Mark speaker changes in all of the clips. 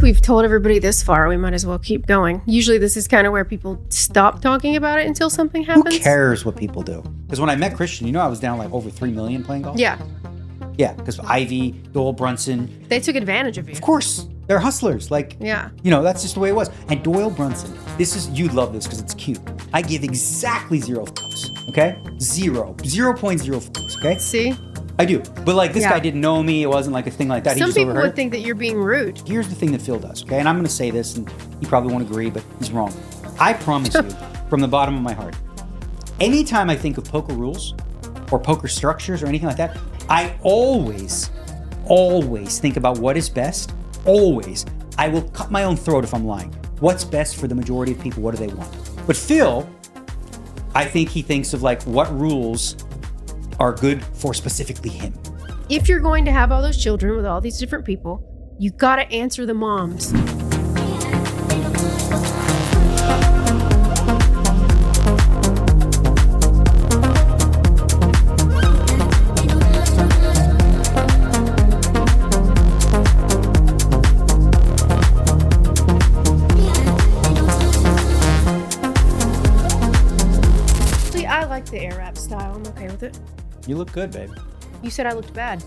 Speaker 1: we've told everybody this far, we might as well keep going. Usually this is kind of where people stop talking about it until something happens.
Speaker 2: Who cares what people do? Because when I met Christian, I was down like over 3 million playing golf.
Speaker 1: Yeah.
Speaker 2: Yeah, because Ivy, Doyle Brunson.
Speaker 1: They took advantage of you.
Speaker 2: Of course. They're hustlers.
Speaker 1: Yeah.
Speaker 2: That's just the way it was. And Doyle Brunson, you'd love this because it's cute. I give exactly 0 fucks, okay? 0.0 fucks, okay?
Speaker 1: See?
Speaker 2: I do. But this guy didn't know me. It wasn't like a thing like that.
Speaker 1: Some people would think that you're being rude.
Speaker 2: Here's the thing that Phil does, okay? And I'm going to say this, and he probably won't agree, but he's wrong. I promise you, from the bottom of my heart, anytime I think of poker rules or poker structures or anything like that, I always think about what is best. Always. I will cut my own throat if I'm lying. What's best for the majority of people? What do they want? But Phil, I think he thinks of what rules are good for specifically him.
Speaker 1: If you're going to have all those children with all these different people, you got to answer the moms. The air wrap style. I'm okay with it.
Speaker 2: You look good, babe.
Speaker 1: You said I looked bad.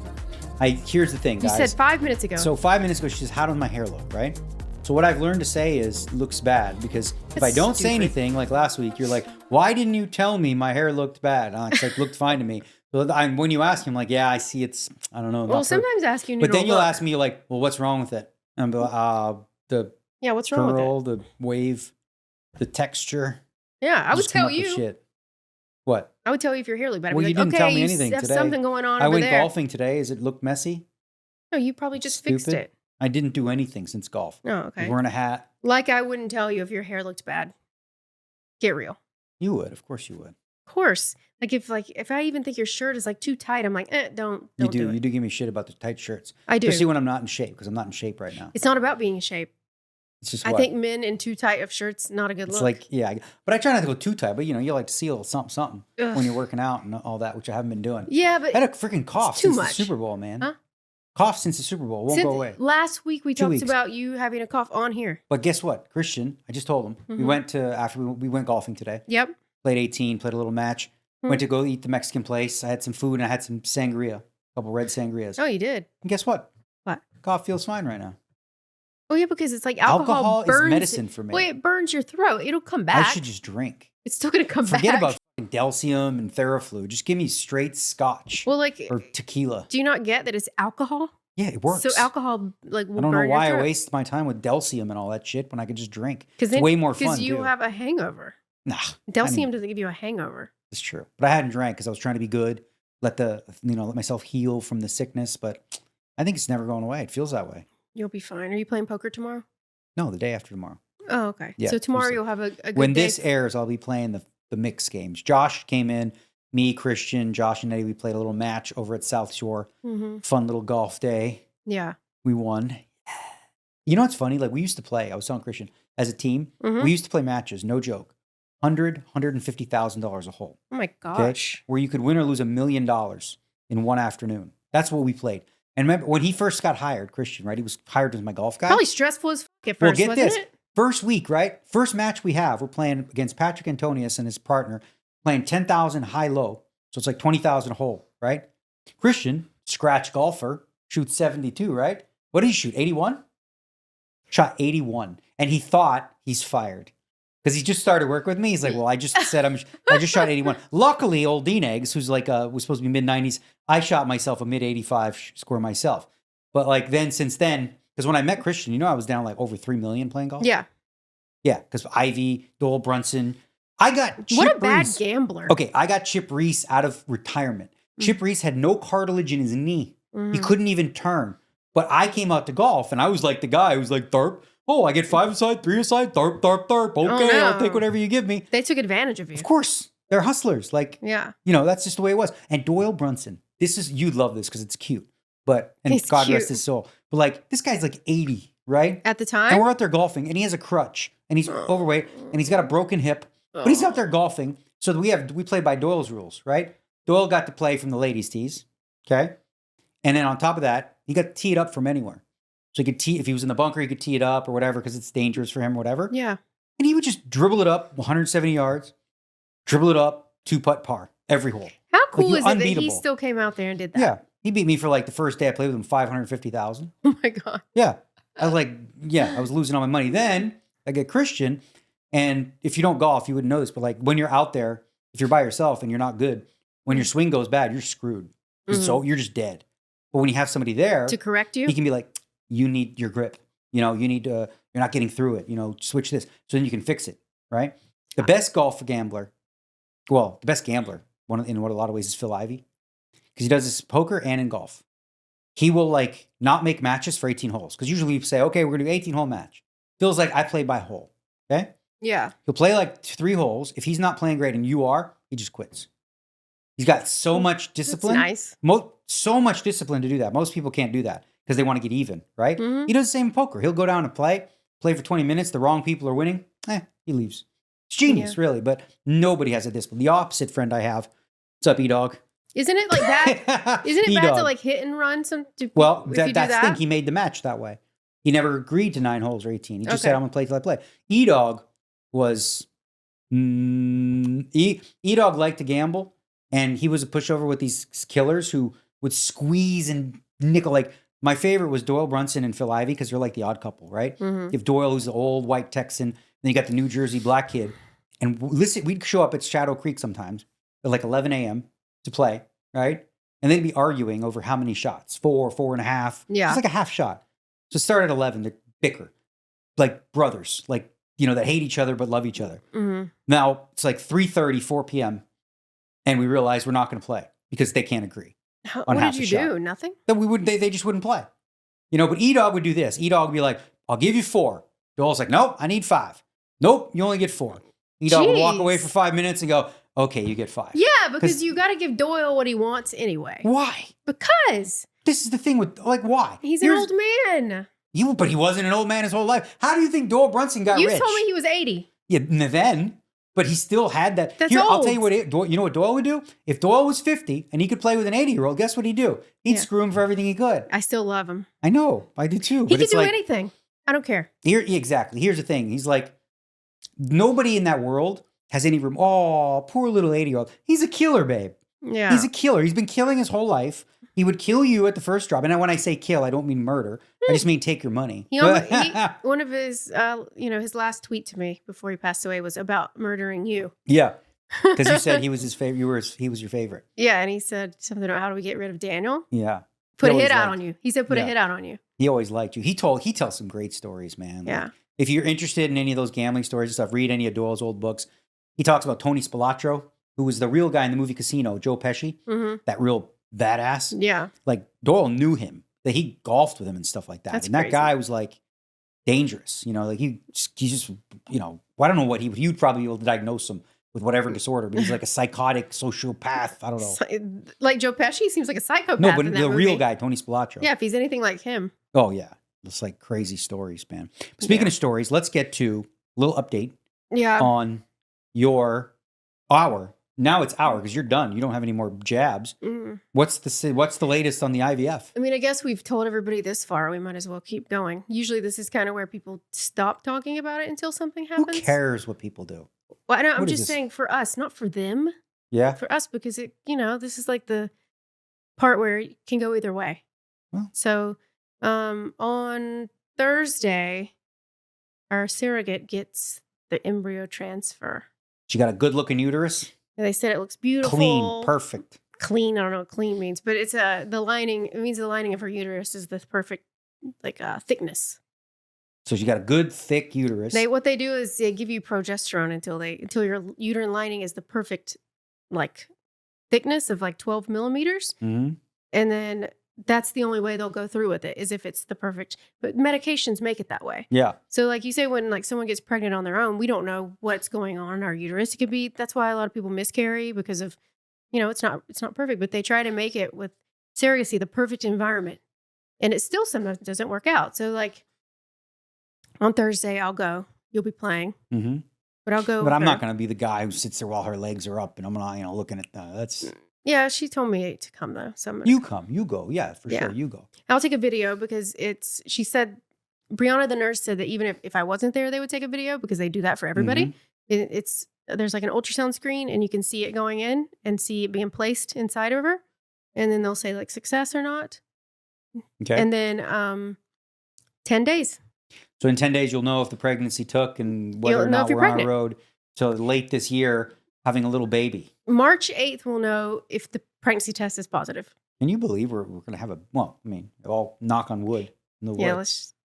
Speaker 2: Here's the thing, guys.
Speaker 1: You said 5 minutes ago.
Speaker 2: So 5 minutes ago, she says, how does my hair look, right? So what I've learned to say is, looks bad, because if I don't say anything, like last week, you're like, why didn't you tell me my hair looked bad? It's looked fine to me. So when you ask him, yeah, I see I don't know.
Speaker 1: Well, sometimes ask you.
Speaker 2: But then you'll ask me, well, what's wrong with it? And I'm like,
Speaker 1: what's wrong
Speaker 2: curl,
Speaker 1: with it?
Speaker 2: The wave, the texture.
Speaker 1: Yeah, I would tell you.
Speaker 2: Shit. What?
Speaker 1: I would tell you if your hair looked bad.
Speaker 2: Well, you didn't tell me anything
Speaker 1: have
Speaker 2: today.
Speaker 1: Something going on
Speaker 2: I
Speaker 1: over
Speaker 2: went
Speaker 1: there.
Speaker 2: golfing today. Does it look messy?
Speaker 1: No, you probably just fixed it.
Speaker 2: I didn't do anything since golf.
Speaker 1: Oh, okay.
Speaker 2: Wearing a hat.
Speaker 1: I wouldn't tell you if your hair looked bad. Get real.
Speaker 2: You would. Of course you would.
Speaker 1: Of course. If I even think your shirt is too tight, I'm like, don't
Speaker 2: do
Speaker 1: do it.
Speaker 2: You do give me shit about the tight shirts.
Speaker 1: I do.
Speaker 2: Especially when I'm not in shape, because I'm not in shape right now.
Speaker 1: It's not about being in shape.
Speaker 2: It's just
Speaker 1: I think men in too tight of shirts, not a good look.
Speaker 2: But I try not to go too tight, but you like to see a little something when you're working out and all that, which I haven't been doing.
Speaker 1: Yeah, but
Speaker 2: I had a freaking cough since the Super Bowl, man.
Speaker 1: Huh?
Speaker 2: Cough since the Super Bowl. Won't go away.
Speaker 1: Last week we talked about you having a cough on here.
Speaker 2: But guess what? Christian, I just told him.
Speaker 1: Mm-hmm.
Speaker 2: We went we went golfing today.
Speaker 1: Yep.
Speaker 2: Played 18, played a little match. Mm-hmm. Went to go eat the Mexican place. I had some food and I had some sangria, a couple red sangrias.
Speaker 1: Oh, you did?
Speaker 2: And guess what?
Speaker 1: What?
Speaker 2: Cough feels fine right now.
Speaker 1: Oh, yeah, because it's alcohol burns.
Speaker 2: Is medicine for me.
Speaker 1: Well, it burns your throat. It'll come back.
Speaker 2: I should just drink.
Speaker 1: It's still going to come back.
Speaker 2: Forget about Delcium and Theraflu. Just give me straight Scotch.
Speaker 1: Or
Speaker 2: tequila.
Speaker 1: Do you not get that it's alcohol?
Speaker 2: Yeah, it works.
Speaker 1: So alcohol will burn your throat.
Speaker 2: I don't know why I waste my time with Delcium and all that shit when I could just drink. It's way more fun,
Speaker 1: because you have a hangover.
Speaker 2: Nah.
Speaker 1: Delcium doesn't give you a hangover.
Speaker 2: It's true. But I hadn't drank because I was trying to be good. Let myself heal from the sickness. But I think it's never going away. It feels that way.
Speaker 1: You'll be fine. Are you playing poker tomorrow?
Speaker 2: No, the day after tomorrow.
Speaker 1: Oh, okay.
Speaker 2: Yeah,
Speaker 1: so tomorrow you'll have a good
Speaker 2: when
Speaker 1: day.
Speaker 2: This airs, I'll be playing the mixed games. Josh came in, me, Christian, Josh, and Eddie. We played a little match over at South Shore. Mm-hmm. Fun little golf day.
Speaker 1: Yeah.
Speaker 2: We won. You know what's funny? We used to play, I was telling Christian, as a team, we used to play matches, no joke. $150,000 a hole.
Speaker 1: Oh my gosh.
Speaker 2: Okay? Where you could win or lose $1 million in one afternoon. That's what we played. And remember, when he first got hired, Christian, right? He was hired as my golf guy.
Speaker 1: Probably stressful as fuck at first, wasn't it?
Speaker 2: First week, right? First match we have, we're playing against Patrick Antonius and his partner, playing 10,000 high-low. So it's 20,000 a hole, right? Christian, scratch golfer, shoots 72, right? What did he shoot, 81? Shot 81. And he thought he's fired. Because he just started work with me. He's like, well, I just said I just shot 81. Luckily, old DNegs, who's was supposed to be mid-90s, I shot myself a mid-85 score myself. But then, since then, because when I met Christian, I was down over 3 million playing golf.
Speaker 1: Yeah.
Speaker 2: Yeah, because Ivy, Doyle Brunson. I got Chip
Speaker 1: What a bad
Speaker 2: Reese.
Speaker 1: gambler.
Speaker 2: Okay, I got Chip Reese out of retirement. Chip Reese had no cartilage in his knee. He couldn't even turn. But I came out to golf, and I was the guy who was tharp. Oh, I get 5 aside, 3 aside, tharp, tharp, tharp. Okay, I'll take whatever you give me.
Speaker 1: They took advantage of you.
Speaker 2: Of course. They're hustlers.
Speaker 1: Yeah.
Speaker 2: That's just the way it was. And Doyle Brunson, you'd love this because it's cute. And God rest his soul. But this guy's 80, right?
Speaker 1: At the time?
Speaker 2: And we're out there golfing, and he has a crutch, and he's overweight, and he's got a broken hip. But he's out there golfing. So we play by Doyle's rules, right? Doyle got to play from the ladies' tees, okay? And then on top of that, he got teed up from anywhere. So he could tee, if he was in the bunker, he could tee it up or whatever because it's dangerous for him or whatever.
Speaker 1: Yeah.
Speaker 2: And he would just dribble it up 170 yards, dribble it up, 2-putt par every hole.
Speaker 1: How cool
Speaker 2: Like,
Speaker 1: is it that
Speaker 2: unbeatable.
Speaker 1: he still came out there and did that?
Speaker 2: Yeah. He beat me for like the first day I played with him, 550,000.
Speaker 1: Oh my God.
Speaker 2: Yeah. I was like, I was losing all my money. Then I get Christian. And if you don't golf, you wouldn't know this, but like when you're out there, if you're by yourself and you're not good, when your swing goes bad, you're screwed. So you're just dead. But when you have somebody there
Speaker 1: to correct you,
Speaker 2: he can be like, you need your grip. You need to, you're not getting through it. Switch this. So then you can fix it, right? The best golf gambler, the best gambler, in what a lot of ways is Phil Ivey. Because he does this poker and in golf. He will like not make matches for 18 holes. Because usually we say, okay, we're going to do 18-hole match. Phil's like, I play by hole. Okay?
Speaker 1: Yeah.
Speaker 2: He'll play like 3 holes. If he's not playing great and you are, he just quits. He's got so much discipline.
Speaker 1: That's nice.
Speaker 2: So much discipline to do that. Most people can't do that because they want to get even, right?
Speaker 1: Mm-hmm.
Speaker 2: He does the same in poker. He'll go down and play for 20 minutes. The wrong people are winning. He leaves. It's genius, really. But nobody has a discipline. The opposite friend I have. What's up, E-Dog?
Speaker 1: Isn't it like that? Isn't it bad to like hit and run some?
Speaker 2: That's the thing. He made the match that way. He never agreed to 9 holes or 18. He just said, I'm going to play till I play. E-Dog was... E-Dog liked to gamble. And he was a pushover with these killers who would squeeze and nickel. Like, my favorite was Doyle Brunson and Phil Ivey because they're like the odd couple, right?
Speaker 1: Mm-hmm.
Speaker 2: If Doyle, who's the old white Texan, then you got the New Jersey black kid. And listen, we'd show up at Shadow Creek sometimes at like 11 a.m. to play, right? And they'd be arguing over how many shots, 4, 4.5.
Speaker 1: Yeah.
Speaker 2: It's like a half shot. So start at 11, they're bicker. Like brothers, like, that hate each other but love each other.
Speaker 1: Mm-hmm.
Speaker 2: Now, it's like 3:30, 4 p.m. And we realized we're not going to play because they can't agree.
Speaker 1: What did you do? Nothing?
Speaker 2: Then they just wouldn't play. But E-Dog would do this. E-Dog would be like, I'll give you 4. Doyle's like, nope, I need 5. Nope, you only get 4. E-Dog would walk away for 5 minutes and go, okay, you get 5.
Speaker 1: Yeah, because you got to give Doyle what he wants anyway.
Speaker 2: Why?
Speaker 1: Because.
Speaker 2: This is the thing with, like, why?
Speaker 1: He's an old man.
Speaker 2: But he wasn't an old man his whole life. How do you think Doyle Brunson got rich?
Speaker 1: You told me he was 80.
Speaker 2: Yeah, then... But he still had that.
Speaker 1: That's old.
Speaker 2: I'll tell you what. You know what Doyle would do? If Doyle was 50 and he could play with an 80-year-old, guess what he'd do? He'd screw him for everything he could.
Speaker 1: I still love him.
Speaker 2: I know. I do too.
Speaker 1: He could do anything. I don't care.
Speaker 2: Exactly. Here's the thing. He's like, nobody in that world has any room. Oh, poor little 80-year-old. He's a killer, babe.
Speaker 1: Yeah.
Speaker 2: He's a killer. He's been killing his whole life. He would kill you at the first drop. And when I say kill, I don't mean murder. I just mean take your money.
Speaker 1: One of his, his last tweet to me before he passed away was about murdering you.
Speaker 2: Yeah. Because you said he was his favorite. He was your favorite.
Speaker 1: Yeah. And he said something about how do we get rid of Daniel?
Speaker 2: Yeah.
Speaker 1: Put a hit out on you. He said, put a hit out on you.
Speaker 2: He always liked you. He tells some great stories, man.
Speaker 1: Yeah.
Speaker 2: Like, if you're interested in any of those gambling stories and stuff, read any of Doyle's old books. He talks about Tony Spilotro, who was the real guy in the movie Casino, Joe Pesci, that real badass.
Speaker 1: Yeah.
Speaker 2: Like Doyle knew him, that he golfed with him and stuff like that.
Speaker 1: That's
Speaker 2: and that
Speaker 1: crazy.
Speaker 2: guy was like dangerous, like he just, well, I don't know what you'd probably be able to diagnose him with whatever disorder, but he's like a psychotic sociopath. I don't know.
Speaker 1: Like Joe Pesci seems like a psychopath.
Speaker 2: No, but
Speaker 1: in that
Speaker 2: the
Speaker 1: movie.
Speaker 2: real guy, Tony Spilotro.
Speaker 1: Yeah. If he's anything like him.
Speaker 2: Oh yeah. It's like crazy stories, man. But speaking of stories, let's get to a little update on your hour. Now it's hour because you're done. You don't have any more jabs. Mm. What's the latest on the IVF?
Speaker 1: I mean, I guess we've told everybody this far. We might as well keep going. Usually this is kind of where people stop talking about it until something happens.
Speaker 2: Who cares what people do?
Speaker 1: Well, I'm just saying for us, not for them.
Speaker 2: Yeah.
Speaker 1: For us, because this is like the part where it can go either way.
Speaker 2: Well.
Speaker 1: So on Thursday, our surrogate gets the embryo transfer.
Speaker 2: She got a good looking uterus.
Speaker 1: They said it looks beautiful.
Speaker 2: Clean, perfect.
Speaker 1: Clean, I don't know what clean means, but it's the lining. It means the lining of her uterus is the perfect thickness.
Speaker 2: So she got a good thick uterus.
Speaker 1: What they do is they give you progesterone until your uterine lining is the perfect thickness of 12 millimeters, and then that's the only way they'll go through with it is if it's the perfect. But medications make it that way. Yeah. So like you say, when someone gets pregnant on their own, we don't know what's going on in our uterus. It could be that's why a lot of people miscarry because of, it's not perfect. But they try to make it with surrogacy the perfect environment, and it still sometimes doesn't work out. So on Thursday I'll go. You'll be playing. Mm-hmm. But I'll go.
Speaker 2: But I'm not going to be the guy who sits there while her legs are up and I'm not, looking at that's.
Speaker 1: Yeah, she told me to come though. So I'm gonna
Speaker 2: You come, you go. Yeah, for sure. You go.
Speaker 1: I'll take a video because she said, Brianna, the nurse, said that even if I wasn't there, they would take a video because they do that for everybody. There's like an ultrasound screen and you can see it going in and see it being placed inside of her. And then they'll say like success or not.
Speaker 2: Okay.
Speaker 1: And then 10 days.
Speaker 2: So in 10 days, you'll know if the pregnancy took and whether or not we're on a road to late this year having a little baby.
Speaker 1: March 8th, we'll know if the pregnancy test is positive.
Speaker 2: Can you believe we're going to have all knock on wood.
Speaker 1: Yeah,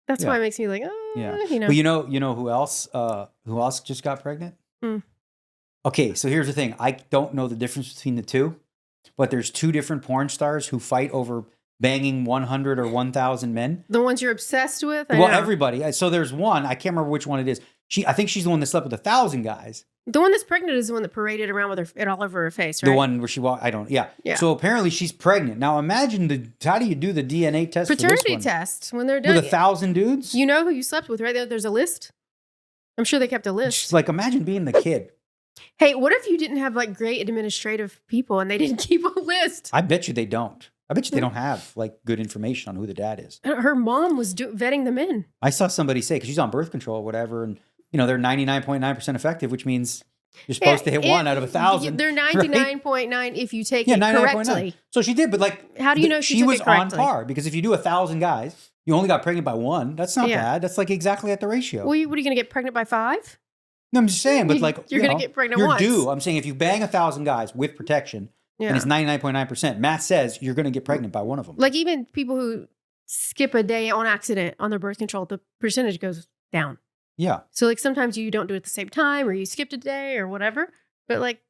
Speaker 1: that's why it makes me like, you know.
Speaker 2: But you know who else just got pregnant? Okay, so here's the thing. I don't know the difference between the two, but there's two different porn stars who fight over banging 100 or 1,000 men.
Speaker 1: The ones you're obsessed with?
Speaker 2: Everybody. So there's one. I can't remember which one it is. I think she's the one that slept with 1,000 guys.
Speaker 1: The one that's pregnant is the one that paraded around with it all over her face, right?
Speaker 2: The one where she walked. Yeah. So apparently she's pregnant. Now imagine how do you do the DNA test?
Speaker 1: Paternity test when they're done
Speaker 2: with 1,000 dudes.
Speaker 1: You know who you slept with, right? There's a list. I'm sure they kept a list.
Speaker 2: Like imagine being the kid.
Speaker 1: Hey, what if you didn't have like great administrative people and they didn't keep a list?
Speaker 2: I bet you they don't. I bet you they don't have like good information on who the dad is.
Speaker 1: Her mom was vetting them in.
Speaker 2: I saw somebody say, because she's on birth control or whatever, and they're 99.9% effective, which means you're supposed to hit 1 out of 1,000.
Speaker 1: They're 99.9 if you take it correctly.
Speaker 2: So she did, but like,
Speaker 1: how do you know she
Speaker 2: was on par? Because if you do 1,000 guys, you only got pregnant by 1. That's not bad. That's like exactly at the ratio.
Speaker 1: Well, what are you going to get pregnant by 5?
Speaker 2: No, I'm just saying, but like
Speaker 1: you're going to get pregnant once.
Speaker 2: You're due. I'm saying if you bang 1,000 guys with protection, and it's 99.9%, Matt says you're going to get pregnant by one of them.
Speaker 1: Like even people who skip a day on accident on their birth control, the percentage goes down.
Speaker 2: Yeah.
Speaker 1: So like sometimes you don't do it at the same time or you skipped a day or whatever. But like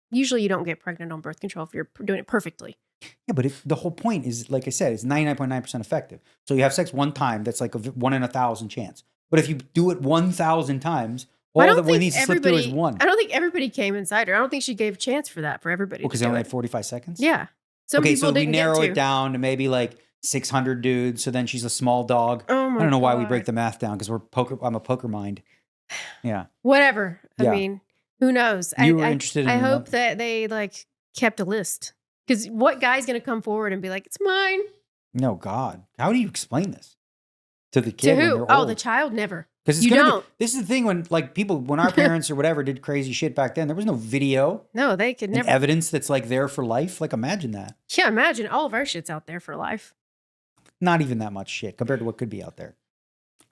Speaker 1: usually you don't get pregnant on birth control if you're doing it perfectly.
Speaker 2: Yeah, but the whole point is, like I said, it's 99.9% effective. So you have sex one time, that's like a 1 in 1,000 chance. But if you do it 1,000 times, all that one needs to slip through is 1.
Speaker 1: I don't think everybody came inside her. I don't think she gave a chance for that for everybody.
Speaker 2: Because they only had 45 seconds?
Speaker 1: Yeah. Some
Speaker 2: okay,
Speaker 1: people
Speaker 2: so we narrow it down to maybe like 600 dudes. So then she's a small dog.
Speaker 1: Oh my
Speaker 2: I don't know
Speaker 1: God.
Speaker 2: why we break the math down because I'm a poker mind. Yeah.
Speaker 1: Whatever. I mean, who knows?
Speaker 2: You were interested in
Speaker 1: I hope that they like kept a list. Because what guy's going to come forward and be like, it's mine?
Speaker 2: No, God. How do you explain this to the kid?
Speaker 1: To who?
Speaker 2: Oh,
Speaker 1: the child? Never.
Speaker 2: Because you don't. This is the thing when our parents or whatever did crazy shit back then, there was no video.
Speaker 1: No, they could never.
Speaker 2: Evidence that's like there for life. Like imagine that.
Speaker 1: Yeah, imagine all of our shit's out there for life.
Speaker 2: Not even that much shit compared to what could be out there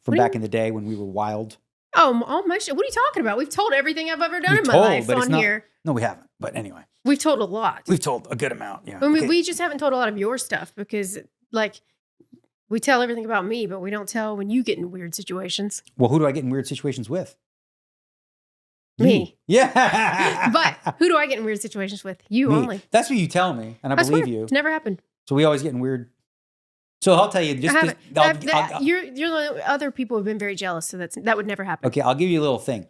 Speaker 2: from back in the day when we were wild.
Speaker 1: Oh, all my shit. What are you talking about? We've told everything I've ever done in my life on here.
Speaker 2: No, we haven't. But anyway.
Speaker 1: We've told a lot.
Speaker 2: We've told a good amount, yeah.
Speaker 1: I mean, we just haven't told a lot of your stuff because, like, we tell everything about me, but we don't tell when you get in weird situations.
Speaker 2: Well, who do I get in weird situations with?
Speaker 1: Me.
Speaker 2: Yeah.
Speaker 1: But who do I get in weird situations with? You
Speaker 2: me.
Speaker 1: only.
Speaker 2: That's what you tell me, and I believe you.
Speaker 1: It's never happened.
Speaker 2: So we always get in weird. So I'll tell you. You're
Speaker 1: the only other people have been very jealous, so that would never happen.
Speaker 2: Okay, I'll give you a little thing.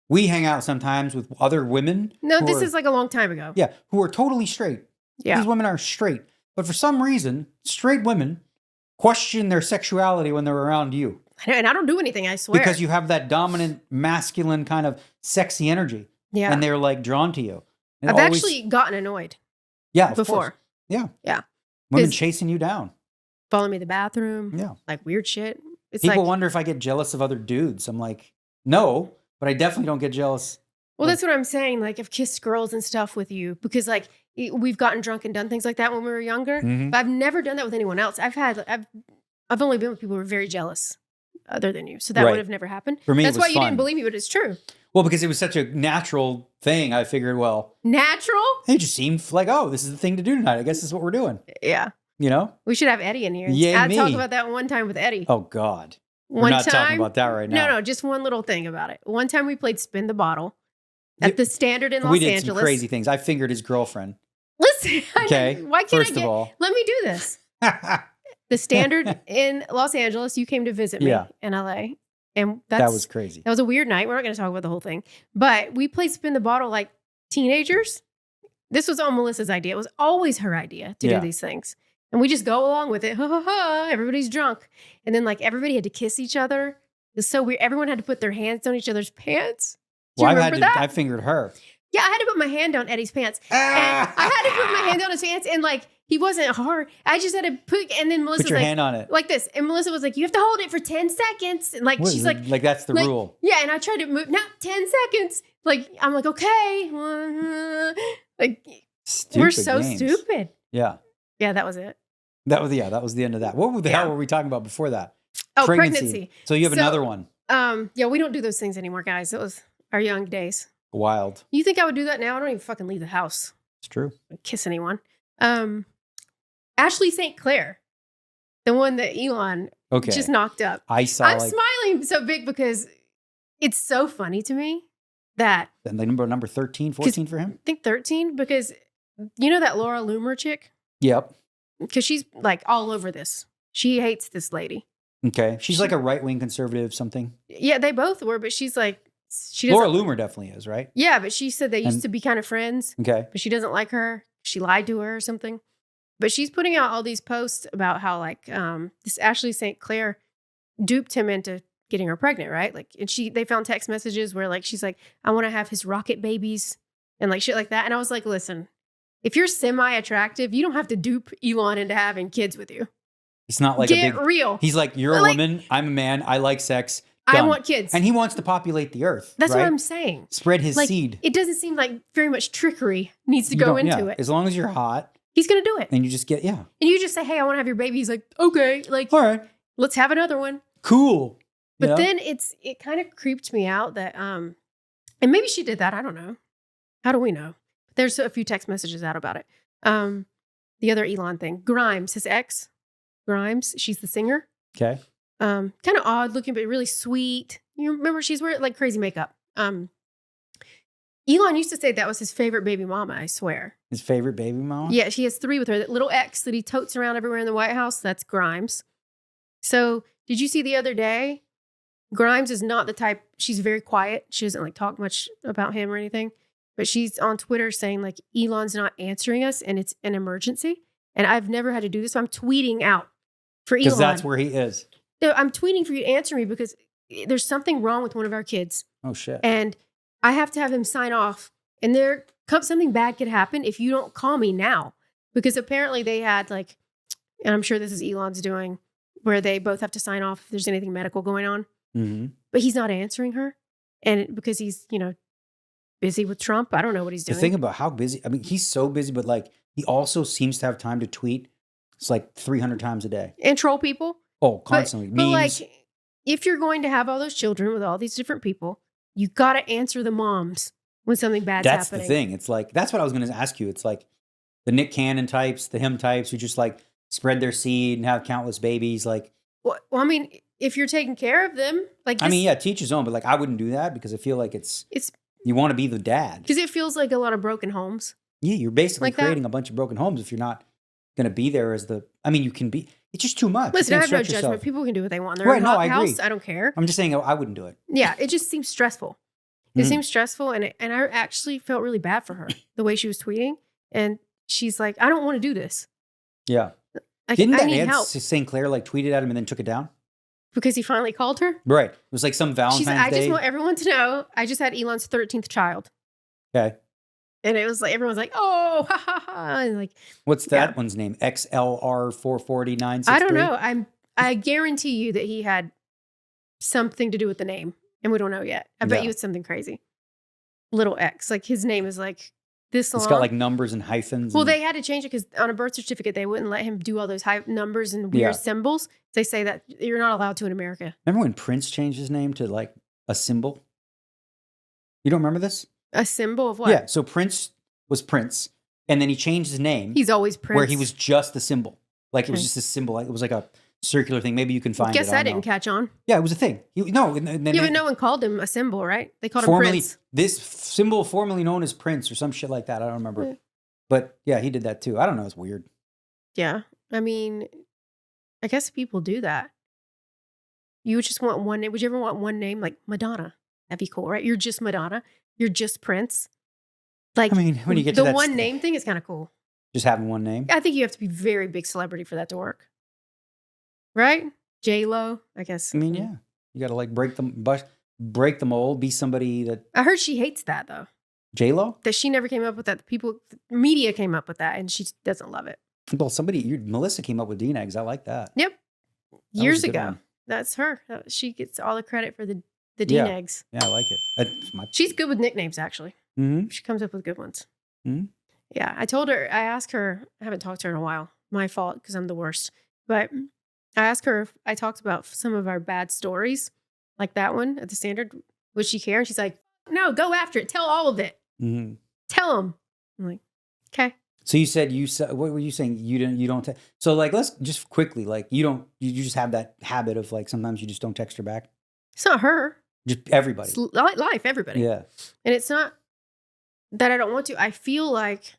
Speaker 2: We hang out sometimes with other women.
Speaker 1: No, this is like a long time ago.
Speaker 2: Yeah, who are totally straight.
Speaker 1: Yeah.
Speaker 2: These women are straight. But for some reason, straight women question their sexuality when they're around you.
Speaker 1: And I don't do anything, I swear.
Speaker 2: Because you have that dominant, masculine kind of sexy energy.
Speaker 1: Yeah.
Speaker 2: And they're like drawn to you. And
Speaker 1: I've actually gotten annoyed.
Speaker 2: Yeah,
Speaker 1: before.
Speaker 2: Course. Yeah.
Speaker 1: Yeah.
Speaker 2: Women chasing you down.
Speaker 1: Following me to the bathroom.
Speaker 2: Yeah.
Speaker 1: Like weird shit.
Speaker 2: People wonder if I get jealous of other dudes. I'm like, no, but I definitely don't get jealous.
Speaker 1: Well, that's what I'm saying. Like, I've kissed girls and stuff with you because, like, we've gotten drunk and done things like that when we were younger.
Speaker 2: Mm-hmm.
Speaker 1: But I've never done that with anyone else. I've only been with people who were very jealous, other than you. So that would have never happened.
Speaker 2: For me,
Speaker 1: that's why you
Speaker 2: fun.
Speaker 1: didn't believe me, but it's true.
Speaker 2: Well, because it was such a natural thing. I figured,
Speaker 1: natural.
Speaker 2: It just seemed like, this is the thing to do tonight. I guess this is what we're doing.
Speaker 1: Yeah.
Speaker 2: You know,
Speaker 1: we should have Eddie in here.
Speaker 2: Yeah,
Speaker 1: talk about that one time with Eddie.
Speaker 2: Oh God, we're not talking about that right now.
Speaker 1: No, just one little thing about it. One time we played Spin the Bottle. At the Standard in Los Angeles.
Speaker 2: We did some crazy things. I fingered his girlfriend.
Speaker 1: Listen,
Speaker 2: okay.
Speaker 1: Why can't
Speaker 2: First of all,
Speaker 1: let me do this. The Standard in Los Angeles. You came to visit me in LA, and
Speaker 2: that was crazy.
Speaker 1: That was a weird night. We're not going to talk about the whole thing, but we played Spin the Bottle like teenagers. This was all Melissa's idea. It was always her idea to do these things, and we just go along with it. Ha ha ha! Everybody's drunk, and then like everybody had to kiss each other. It was so weird. Everyone had to put their hands on each other's pants. I fingered her. Yeah, I had to put my hand down Eddie's pants. And I had to put my hand down his pants and like, he wasn't hard. I just had to put, and then Melissa
Speaker 2: Put your
Speaker 1: was like,
Speaker 2: hand on it.
Speaker 1: like this. And Melissa was like, you have to hold it for 10 seconds. And like, she's like
Speaker 2: that's the rule.
Speaker 1: Yeah. And I tried to move, not 10 seconds. Like, I'm like, okay. Like,
Speaker 2: Stupid
Speaker 1: we're so
Speaker 2: games.
Speaker 1: stupid.
Speaker 2: Yeah.
Speaker 1: Yeah, that was it.
Speaker 2: That was the end of that. What the hell were we talking about before that?
Speaker 1: Oh, pregnancy.
Speaker 2: So you have another one.
Speaker 1: Yeah, we don't do those things anymore, guys. It was our young days.
Speaker 2: Wild.
Speaker 1: You think I would do that now? I don't even fucking leave the house.
Speaker 2: It's true.
Speaker 1: I don't kiss anyone. Ashley St. Clair, the one that Elon just knocked up.
Speaker 2: I'm
Speaker 1: smiling so big because it's so funny to me that
Speaker 2: the number 13, 14 for him?
Speaker 1: I think 13 because you know that Laura Loomer chick?
Speaker 2: Yep.
Speaker 1: Because she's like all over this. She hates this lady.
Speaker 2: Okay. She's like a right-wing conservative something.
Speaker 1: Yeah, they both were, but she's like, she doesn't.
Speaker 2: Laura Loomer definitely is, right?
Speaker 1: Yeah, but she said they used to be kind of friends.
Speaker 2: Okay.
Speaker 1: But she doesn't like her. She lied to her or something. But she's putting out all these posts about how like this Ashley St. Clair duped him into getting her pregnant, right? Like, and they found text messages where like she's like, I want to have his rocket babies and like shit like that. And I was like, listen, if you're semi-attractive, you don't have to dupe Elon into having kids with you.
Speaker 2: It's not like
Speaker 1: Get real.
Speaker 2: He's like, you're a woman, I'm a man, I like sex.
Speaker 1: Done. I want kids.
Speaker 2: And he wants to populate the earth.
Speaker 1: That's
Speaker 2: right?
Speaker 1: what I'm saying.
Speaker 2: Spread his seed.
Speaker 1: It doesn't seem like very much trickery needs to go into it.
Speaker 2: As long as you're hot.
Speaker 1: He's going to do it.
Speaker 2: And you just get,
Speaker 1: And you just say, hey, I want to have your baby. He's like, okay. Like,
Speaker 2: all right.
Speaker 1: Let's have another one.
Speaker 2: Cool.
Speaker 1: But then it kind of creeped me out that, and maybe she did that. I don't know. How do we know? There's a few text messages out about it. The other Elon thing. Grimes, his ex. Grimes, she's the singer.
Speaker 2: Okay.
Speaker 1: Kind of odd looking, but really sweet. You remember she's wearing like crazy makeup. Elon used to say that was his favorite baby mama, I swear.
Speaker 2: His favorite baby mama?
Speaker 1: Yeah, she has 3 with her. That little ex that he totes around everywhere in the White House, that's Grimes. So did you see the other day? Grimes is not the type, she's very quiet. She doesn't like talk much about him or anything. But she's on Twitter saying like, Elon's not answering us and it's an emergency. And I've never had to do this. So I'm tweeting out for Elon.
Speaker 2: Because that's where he is.
Speaker 1: No, I'm tweeting for you to answer me because there's something wrong with one of our kids.
Speaker 2: Oh, shit.
Speaker 1: And I have to have him sign off. And something bad could happen if you don't call me now. Because apparently they had like, and I'm sure this is Elon's doing, where they both have to sign off if there's anything medical going on.
Speaker 2: Mm-hmm.
Speaker 1: But he's not answering her. And because he's, busy with Trump. I don't know what he's doing.
Speaker 2: The thing about how busy, I mean, he's so busy, but like he also seems to have time to tweet. It's like 300 times a day.
Speaker 1: And troll people.
Speaker 2: Oh, constantly.
Speaker 1: But like, if you're going to have all those children with all these different people, you got to answer the moms when something bad's happening.
Speaker 2: That's the thing. It's like, that's what I was going to ask you. It's like the Nick Cannon types, the him types who just like spread their seed and have countless babies. Like,
Speaker 1: well, I mean, if you're taking care of them, like,
Speaker 2: I mean, yeah, teach his own, but like, I wouldn't do that because I feel like it's you want to be the dad.
Speaker 1: Because it feels like a lot of broken homes.
Speaker 2: Yeah, you're basically
Speaker 1: like
Speaker 2: creating a bunch of broken homes if you're not going to be there as you can be. It's just too much.
Speaker 1: Listen, I have no judgment. People can do what they want in their own house. Agree. I don't care.
Speaker 2: I'm just saying I wouldn't do it.
Speaker 1: Yeah, it just seems stressful. It seems stressful, and I actually felt really bad for her, the way she was tweeting. And she's like, I don't want to do this.
Speaker 2: Yeah. Didn't that Ed St. Clair like tweeted at him and then took it down?
Speaker 1: Because he finally called her?
Speaker 2: Right. It was like some Valentine's Day.
Speaker 1: I just want everyone to know, I just had Elon's 13th child.
Speaker 2: Okay.
Speaker 1: And it was like, everyone's like, oh, ha, ha, ha. And like,
Speaker 2: what's that one's name? XLR440963?
Speaker 1: I don't know. I guarantee you that he had something to do with the name. And we don't know yet. I bet you it's something crazy. Little X. Like his name is like this long.
Speaker 2: It's got like numbers and hyphens.
Speaker 1: Well, they had to change it because on a birth certificate, they wouldn't let him do all those numbers and weird symbols. They say that you're not allowed to in America.
Speaker 2: Remember when Prince changed his name to like a symbol? You don't remember this?
Speaker 1: A symbol of what?
Speaker 2: Yeah. So Prince was Prince. And then he changed his name.
Speaker 1: He's always Prince.
Speaker 2: Where he was just a symbol. Like it was just a symbol. Like it was like a circular thing. Maybe you can find it.
Speaker 1: Guess that didn't catch on.
Speaker 2: Yeah, it was a thing.
Speaker 1: But no one called him a symbol, right? They called him Prince.
Speaker 2: This symbol formerly known as Prince or some shit like that. I don't remember. Yeah. But yeah, he did that too. I don't know. It's weird.
Speaker 1: Yeah. I mean, I guess people do that. You would just want one name. Would you ever want one name like Madonna? That'd be cool, right? You're just Madonna. You're just Prince. Like, I mean, when you get to the one name thing is kind of cool.
Speaker 2: Just having one name?
Speaker 1: I think you have to be very big celebrity for that to work. Right? J-Lo, I guess.
Speaker 2: I mean, yeah. You got to like break the mold, be somebody that...
Speaker 1: I heard she hates that though.
Speaker 2: J-Lo?
Speaker 1: That she never came up with that. Media came up with that, and she doesn't love it.
Speaker 2: Well, Melissa came up with DNegs. I like that.
Speaker 1: Yep.
Speaker 2: That
Speaker 1: Years
Speaker 2: was a good
Speaker 1: ago.
Speaker 2: one.
Speaker 1: That's her. She gets all the credit for the
Speaker 2: Yeah.
Speaker 1: DNegs.
Speaker 2: Yeah, I like it.
Speaker 1: She's good with nicknames, actually.
Speaker 2: Mm-hmm.
Speaker 1: She comes up with good ones.
Speaker 2: Mm-hmm.
Speaker 1: Yeah. I asked her, I haven't talked to her in a while. My fault, because I'm the worst. But I asked her if I talked about some of our bad stories, like that one at the Standard. Would she care? And she's like, no, go after it. Tell all of it.
Speaker 2: Mm-hmm.
Speaker 1: Tell them. I'm like, okay.
Speaker 2: So you said what were you saying? You don't so like let's just quickly like you just have that habit of like sometimes you just don't text her back.
Speaker 1: It's not her.
Speaker 2: Just everybody.
Speaker 1: It's life, everybody.
Speaker 2: Yeah.
Speaker 1: And it's not that I don't want to. I feel like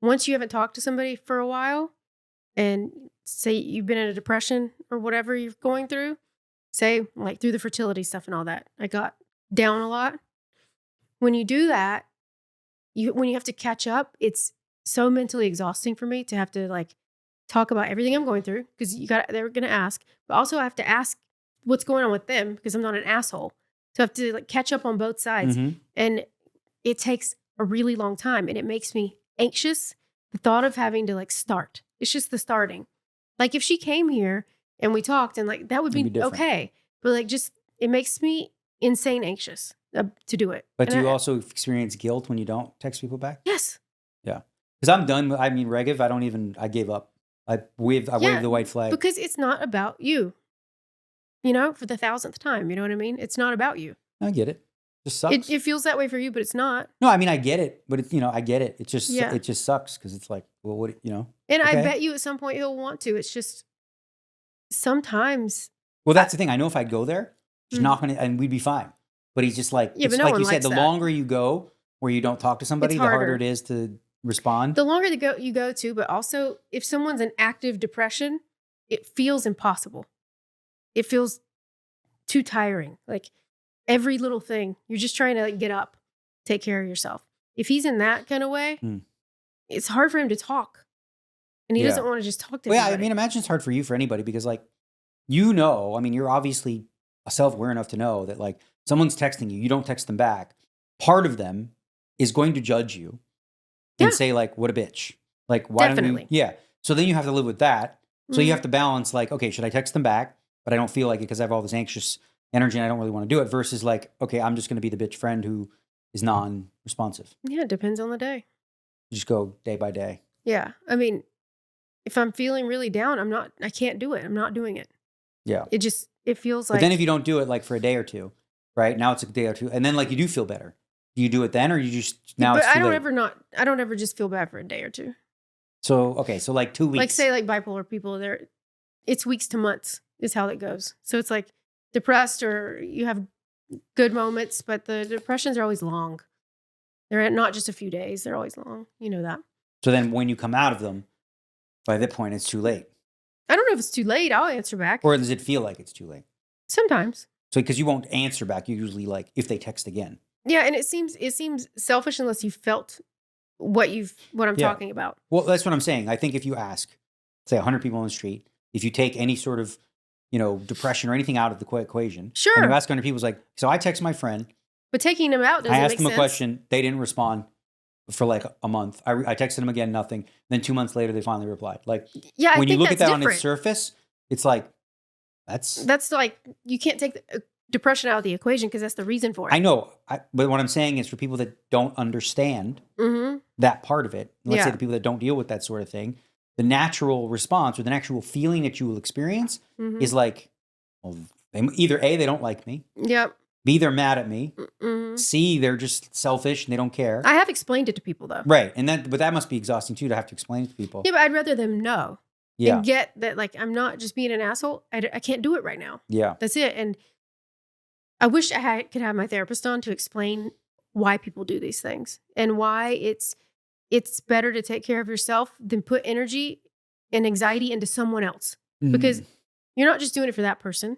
Speaker 1: once you haven't talked to somebody for a while and say you've been in a depression or whatever you're going through, say like through the fertility stuff and all that, I got down a lot. When you do that, when you have to catch up, it's so mentally exhausting for me to have to like talk about everything I'm going through because they're going to ask, but also I have to ask what's going on with them because I'm not an asshole. So I have to like catch up on both sides.
Speaker 2: Mm-hmm.
Speaker 1: And it takes a really long time and it makes me anxious. The thought of having to like start, it's just the starting. Like if she came here and we talked and like, that would be okay. But like, just, it makes me insane anxious to do it.
Speaker 2: But do you also experience guilt when you don't text people back?
Speaker 1: Yes.
Speaker 2: Yeah. Because I'm done. I mean, Regev, I gave up. I waved the white flag.
Speaker 1: Because it's not about you. You know, for the 1,000th time. You know what I mean? It's not about you.
Speaker 2: I get it. It just sucks.
Speaker 1: It feels that way for you, but it's not.
Speaker 2: No, I mean, I get it. But, I get it. It just sucks because it's like, well, what,
Speaker 1: And
Speaker 2: okay.
Speaker 1: I bet you at some point he'll want to. It's just sometimes.
Speaker 2: Well, that's the thing. I know if I'd go there, he's not going to, and we'd be fine. But he's just like, it's
Speaker 1: but no
Speaker 2: like
Speaker 1: one
Speaker 2: you said, the
Speaker 1: likes
Speaker 2: longer you go where you don't talk to somebody, the harder it is to respond.
Speaker 1: The longer you go to, but also if someone's in active depression, it feels impossible. It feels too tiring. Like every little thing, you're just trying to like get up, take care of yourself. If he's in that kind of way, it's hard for him to talk. And he doesn't want to just talk to
Speaker 2: well,
Speaker 1: anybody.
Speaker 2: Yeah, I mean, imagine it's hard for you, for anybody, because like, I mean, you're obviously self-aware enough to know that like someone's texting you, you don't text them back. Part of them is going to judge you and say like, what a bitch. Like, why don't you? Yeah. So then you have to live with that. So you have to balance like, okay, should I text them back? But I don't feel like it because I have all this anxious energy and I don't really want to do it versus like, okay, I'm just going to be the bitch friend who is non-responsive.
Speaker 1: Yeah, it depends on the day.
Speaker 2: You just go day by day.
Speaker 1: Yeah. I mean, if I'm feeling really down, I can't do it. I'm not doing it.
Speaker 2: Yeah.
Speaker 1: It feels like.
Speaker 2: But then if you don't do it like for a day or two, right? Now it's a day or two. And then like you do feel better. Do you do it then or you just, now it's too late?
Speaker 1: I don't ever just feel bad for a day or two.
Speaker 2: So, okay. So like 2 weeks.
Speaker 1: Like say like bipolar people, it's weeks to months is how it goes. So it's like depressed or you have good moments, but the depressions are always long. They're not just a few days. They're always long. You know that.
Speaker 2: So then when you come out of them, by that point, it's too late.
Speaker 1: I don't know if it's too late. I'll answer back.
Speaker 2: Or does it feel like it's too late?
Speaker 1: Sometimes.
Speaker 2: So because you won't answer back, you usually like if they text again.
Speaker 1: Yeah, and it seems selfish unless you felt what I'm talking about.
Speaker 2: Well, that's what I'm saying. I think if you ask, say 100 people on the street, if you take any sort of, depression or anything out of the equation,
Speaker 1: sure.
Speaker 2: And you ask 100 people, it's like, so I text my friend.
Speaker 1: But taking them out doesn't make sense. I
Speaker 2: asked them a question. They didn't respond for like a month. I texted them again, nothing. Then 2 months later, they finally replied. Like,
Speaker 1: yeah,
Speaker 2: when you look at that on its surface, it's like, that's
Speaker 1: like, you can't take the depression out of the equation because that's the reason for it.
Speaker 2: I know. But what I'm saying is for people that don't understand that part of it, let's say the people that don't deal with that sort of thing, the natural response or the natural feeling that you will experience is like, well, either A, they don't like me.
Speaker 1: Yep.
Speaker 2: B, they're mad at me. C, they're just selfish and they don't care.
Speaker 1: I have explained it to people though.
Speaker 2: Right. But that must be exhausting too to have to explain it to people.
Speaker 1: Yeah, but I'd rather them know.
Speaker 2: Yeah.
Speaker 1: And get that like, I'm not just being an asshole. I can't do it right now.
Speaker 2: Yeah.
Speaker 1: That's it. And I wish I could have my therapist on to explain why people do these things and why it's better to take care of yourself than put energy and anxiety into someone else. Because you're not just doing it for that person.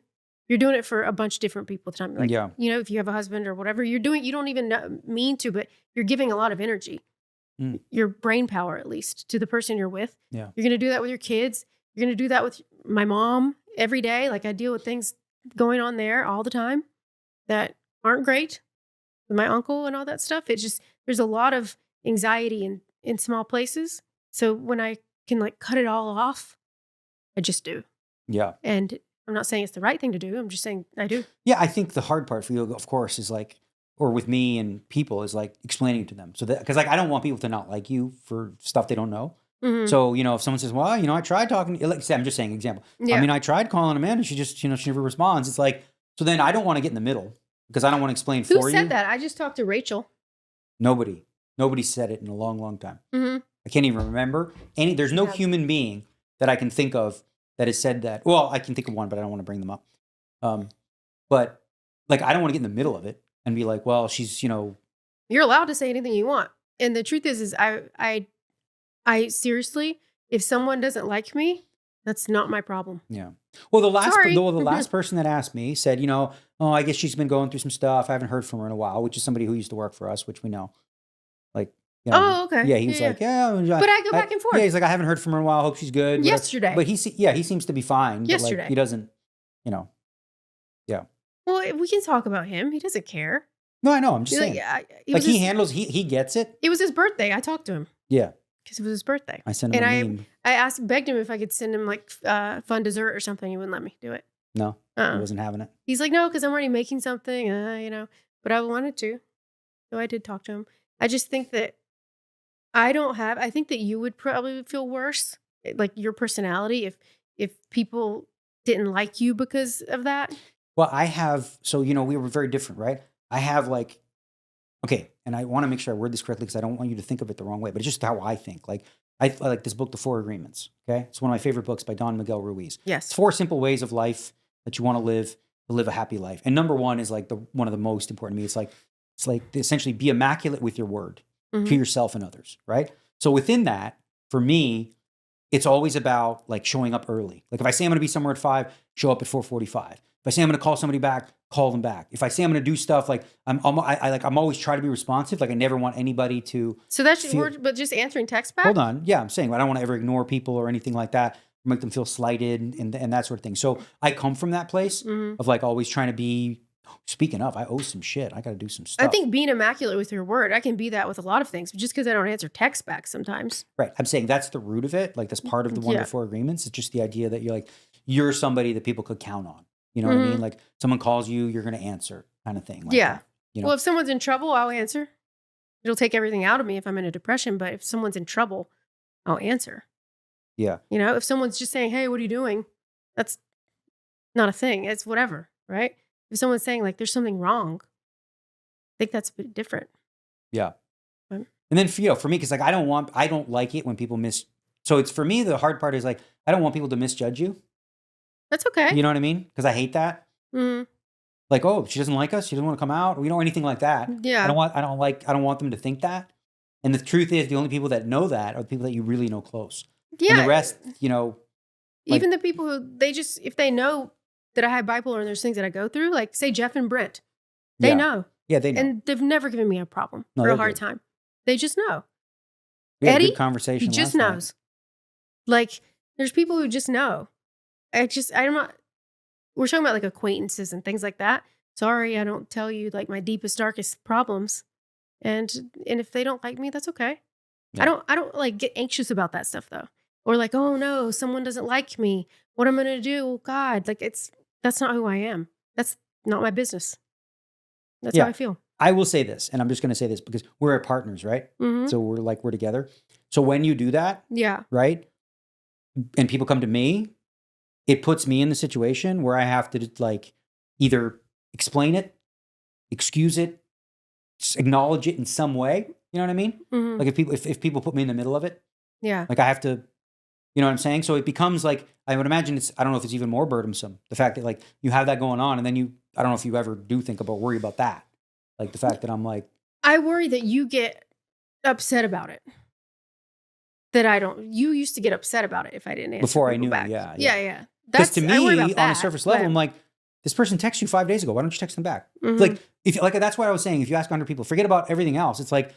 Speaker 1: You're doing it for a bunch of different people at the time. Like, if you have a husband or whatever, you don't even mean to, but you're giving a lot of energy, your brain power, at least, to the person you're with.
Speaker 2: Yeah.
Speaker 1: You're going to do that with your kids. You're going to do that with my mom every day. Like I deal with things going on there all the time that aren't great. with my uncle and all that stuff. It's just, there's a lot of anxiety in small places. So when I can like cut it all off, I just do.
Speaker 2: Yeah.
Speaker 1: And I'm not saying it's the right thing to do. I'm just saying I do.
Speaker 2: Yeah. I think the hard part for you, of course, is like, or with me and people, is like explaining to them. So that, because like I don't want people to not like you for stuff they don't know.
Speaker 1: Mm-hmm.
Speaker 2: So, you know, if someone says, well, you know, I tried talking, like say, I'm just saying example.
Speaker 1: Yeah.
Speaker 2: I mean, I tried calling Amanda. She just, you know, she never responds. It's like, so then I don't want to get in the middle because I don't want to explain for you.
Speaker 1: Who said that? I just talked to Rachel.
Speaker 2: Nobody said it in a long, long time.
Speaker 1: Mm-hmm.
Speaker 2: I can't even remember any. There's no human being that I can think of that has said that. Well, I can think of one, but I don't want to bring them up. But like, I don't want to get in the middle of it and be like, well, she's, you know.
Speaker 1: You're allowed to say anything you want. And the truth is I seriously, if someone doesn't like me, that's not my problem.
Speaker 2: Yeah. Well, the
Speaker 1: Sorry.
Speaker 2: last person that asked me said, you know, oh, I guess she's been going through some stuff. I haven't heard from her in a while, which is somebody who used to work for us, which we know. Like, you know,
Speaker 1: Oh, okay.
Speaker 2: yeah, he was like, yeah.
Speaker 1: But I go back and forth.
Speaker 2: Yeah, he's like, I haven't heard from her in a while. Hope she's good.
Speaker 1: Yesterday.
Speaker 2: But he seems to be fine.
Speaker 1: Yesterday.
Speaker 2: But like, he doesn't, you know. Yeah.
Speaker 1: Well, we can talk about him. He doesn't care.
Speaker 2: No, I know. I'm just saying. Like he gets it.
Speaker 1: It was his birthday. I talked to him.
Speaker 2: Yeah.
Speaker 1: Because it was his birthday.
Speaker 2: I sent him a meme.
Speaker 1: I begged him if I could send him like fun dessert or something. He wouldn't let me do it.
Speaker 2: No, he wasn't having it.
Speaker 1: He's like, no, because I'm already making something, you know. But I wanted to. So I did talk to him. I just think that I think that you would probably feel worse, like your personality, if people didn't like you because of that.
Speaker 2: Well, I have, so, you know, we were very different, right? I have like, okay, and I want to make sure I word this correctly because I don't want you to think of it the wrong way, but it's just how I think. Like, I like this book, The Four Agreements, okay? It's one of my favorite books by Don Miguel Ruiz.
Speaker 1: Yes.
Speaker 2: It's 4 simple ways of life that you want to live a happy life. And number 1 is like one of the most important to me. It's like essentially be immaculate with your word to yourself and others, right? So within that, for me, it's always about like showing up early. Like if I say I'm going to be somewhere at 5, show up at 4:45. If I say I'm going to call somebody back, call them back. If I say I'm going to do stuff, like I'm always trying to be responsive. Like I never want anybody to. So that's
Speaker 1: but just answering text back.
Speaker 2: Hold on, yeah, I'm saying I don't want to ever ignore people or anything like that, or make them feel slighted and that sort of thing. So I come from that place of like always trying to be. Speaking of, I owe some shit. I got to do some stuff.
Speaker 1: I think being immaculate with your word, I can be that with a lot of things, but just because I don't answer text back sometimes.
Speaker 2: Right. I'm saying that's the root of it. Like that's part of the one of the 4 agreements. It's just the idea that you're somebody that people could count on. You know what I mean? Like someone calls you, you're going to answer kind of thing. Like that, you know?
Speaker 1: Well, if someone's in trouble, I'll answer. It'll take everything out of me if I'm in a depression, but if someone's in trouble, I'll answer.
Speaker 2: Yeah.
Speaker 1: You know, if someone's just saying, hey, what are you doing? That's not a thing. It's whatever, right? If someone's saying like there's something wrong, I think that's a bit different.
Speaker 2: Yeah. And then for me, because like I don't like it when people so it's for me, the hard part is like I don't want people to misjudge you.
Speaker 1: That's okay.
Speaker 2: You know what I mean? Because I hate that. Like, oh, she doesn't like us, she doesn't want to come out, or anything like that.
Speaker 1: Yeah.
Speaker 2: I don't want them to think that. And the truth is the only people that know that are the people that you really know close. Yeah. And the rest, you know.
Speaker 1: Even the people who if they know that I have bipolar and there's things that I go through, like say Jeff and Brent, they know.
Speaker 2: Yeah, they know.
Speaker 1: And they've never given me a problem or a hard time. They just know.
Speaker 2: We had
Speaker 1: Eddie,
Speaker 2: a good conversation.
Speaker 1: He just knows. Like there's people who just know. I'm not, we're talking about like acquaintances and things like that. Sorry, I don't tell you like my deepest, darkest problems. And if they don't like me, that's okay. Yeah. I don't like get anxious about that stuff though. Or like, oh no, someone doesn't like me. What am I going to do? Oh God, like that's not who I am. That's not my business. That's how I feel.
Speaker 2: I will say this, and I'm just going to say this because we're partners, right? So we're together. So when you do that, right? And people come to me, it puts me in the situation where I have to like either explain it, excuse it, acknowledge it in some way. You know what I mean? Like if people put me in the middle of it, like I have to. You know what I'm saying? So it becomes like, I would imagine I don't know if it's even more burdensome. The fact that like you have that going on and then I don't know if you ever do worry about that. Like the fact that I'm like.
Speaker 1: I worry that you get upset about it. That I don't. You used to get upset about it if I didn't answer.
Speaker 2: Before I knew,
Speaker 1: back.
Speaker 2: Yeah. Because to me, on a surface level, I'm like, this person texted you 5 days ago. Why don't you text them back? Like, that's what I was saying. If you ask 100 people, forget about everything else. It's like,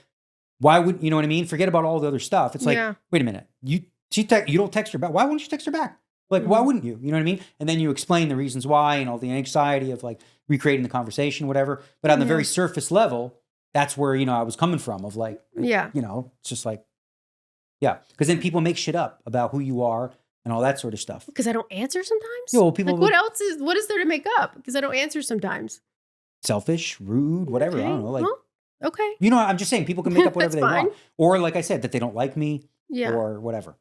Speaker 2: why would, you know what I mean? Forget about all the other stuff. It's like, wait a minute. You don't text her back. Why wouldn't you text her back? Like, why wouldn't you? You know what I mean? And then you explain the reasons why and all the anxiety of like recreating the conversation, whatever. But on the very surface level, that's where, I was coming from of like, it's just like, because then people make shit up about who you are and all that sort of stuff.
Speaker 1: Because I don't answer sometimes?
Speaker 2: Yeah, well, people
Speaker 1: like, what is there to make up? Because I don't answer sometimes.
Speaker 2: Selfish, rude, whatever.
Speaker 1: Okay.
Speaker 2: I don't know. Like,
Speaker 1: okay.
Speaker 2: I'm just saying people can make up whatever they want. Or like I said, that they don't like me or whatever.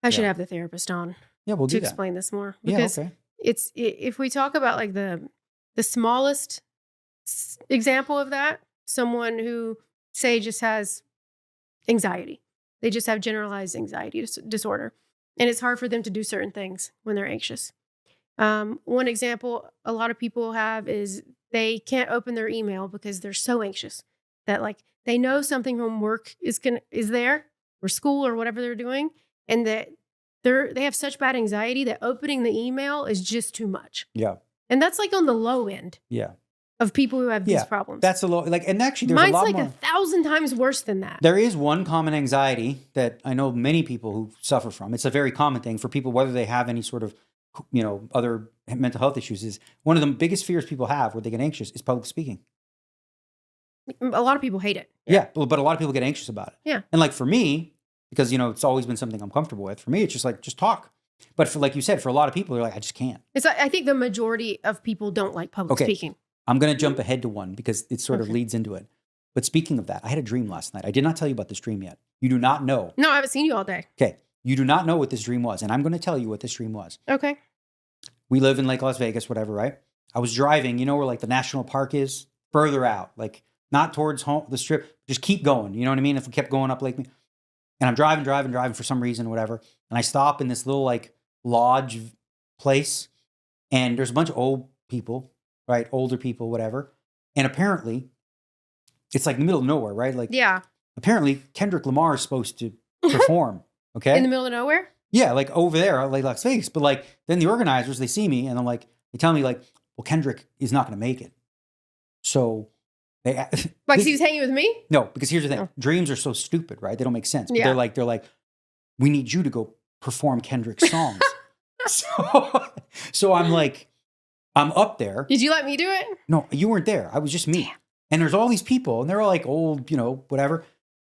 Speaker 1: I should have the therapist on.
Speaker 2: Yeah, we'll do
Speaker 1: to
Speaker 2: that.
Speaker 1: explain this more. Because it's if we talk about like the smallest example of that, someone who say just has anxiety. They just have generalized anxiety disorder. And it's hard for them to do certain things when they're anxious. One example a lot of people have is they can't open their email because they're so anxious that like they know something from work is there or school or whatever they're doing, and that they have such bad anxiety that opening the email is just too much.
Speaker 2: Yeah.
Speaker 1: And that's like on the low end.
Speaker 2: Yeah.
Speaker 1: Of people who have these problems.
Speaker 2: That's a low, and actually there's
Speaker 1: Mine's
Speaker 2: a lot
Speaker 1: like
Speaker 2: more.
Speaker 1: 1,000 times worse than that.
Speaker 2: There is one common anxiety that I know many people who suffer from. It's a very common thing for people, whether they have any sort of, other mental health issues. Is one of the biggest fears people have where they get anxious is public speaking.
Speaker 1: A lot of people hate it.
Speaker 2: Yeah, but a lot of people get anxious about it.
Speaker 1: Yeah.
Speaker 2: And like for me, because, it's always been something I'm comfortable with. For me, it's just like, just talk. But for, like you said, for a lot of people, they're like, I just can't.
Speaker 1: I think the majority of people don't like public speaking.
Speaker 2: I'm going to jump ahead to one because it sort of leads into it. But speaking of that, I had a dream last night. I did not tell you about this dream yet. You do not know.
Speaker 1: No, I haven't seen you all day.
Speaker 2: Okay. You do not know what this dream was. And I'm going to tell you what this dream was.
Speaker 1: Okay.
Speaker 2: We live in Lake Las Vegas, whatever, right? I was driving, where like the national park is? Further out, like not towards home, the strip. Just keep going. You know what I mean? If we kept going up Lake. And I'm driving for some reason, whatever. And I stop in this little like lodge place. And there's a bunch of old people. Right? Older people, whatever. And apparently, it's like in the middle of nowhere, right? Like, apparently, Kendrick Lamar is supposed to perform, okay?
Speaker 1: In the middle of nowhere?
Speaker 2: Yeah, like over there, like Las Vegas. But like, then the organizers, they see me and they tell me like, well, Kendrick is not going to make it. So they...
Speaker 1: Like, he was hanging with me?
Speaker 2: No, because here's the thing. Dreams are so stupid, right? They don't make sense. But they're like, we need you to go perform Kendrick's songs. So I'm like... I'm up there.
Speaker 1: Did you let me do it?
Speaker 2: No, you weren't there. I was just me. Damn. And there's all these people, and they're all like old, whatever.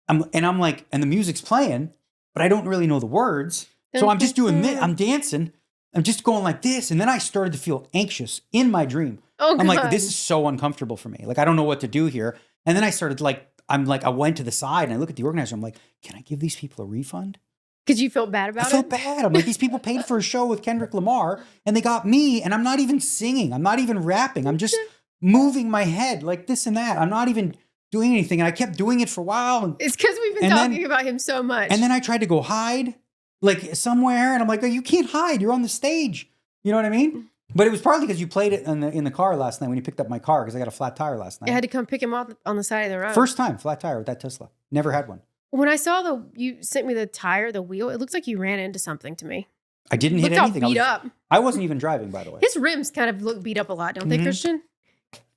Speaker 2: I'm like, and the music's playing, but I don't really know the words. So I'm just doing this. I'm dancing. I'm just going like this. And then I started to feel anxious in my dream.
Speaker 1: Oh,
Speaker 2: I'm like, this is so uncomfortable for me. Like, I don't know what to do here. And then I started I went to the side and I look at the organizer. I'm like, can I give these people a refund?
Speaker 1: Because you felt bad about it?
Speaker 2: I felt bad. I'm like, these people paid for a show with Kendrick Lamar and they got me and I'm not even singing. I'm not even rapping. I'm just moving my head like this and that. I'm not even doing anything. And I kept doing it for a while.
Speaker 1: It's because we've been talking about him so much.
Speaker 2: And then I tried to go hide like somewhere and I'm like, oh, you can't hide. You're on the stage. You know what I mean? But it was partly because you played it in the car last night when you picked up my car because I got a flat tire last night.
Speaker 1: I had to come pick him up on the side of the road.
Speaker 2: First time, flat tire with that Tesla. Never had one.
Speaker 1: When I saw you sent me the wheel, it looks like you ran into something to me.
Speaker 2: I didn't hit anything.
Speaker 1: All beat up.
Speaker 2: I wasn't even driving, by the way.
Speaker 1: His rims kind of look beat up a lot, don't they, Christian?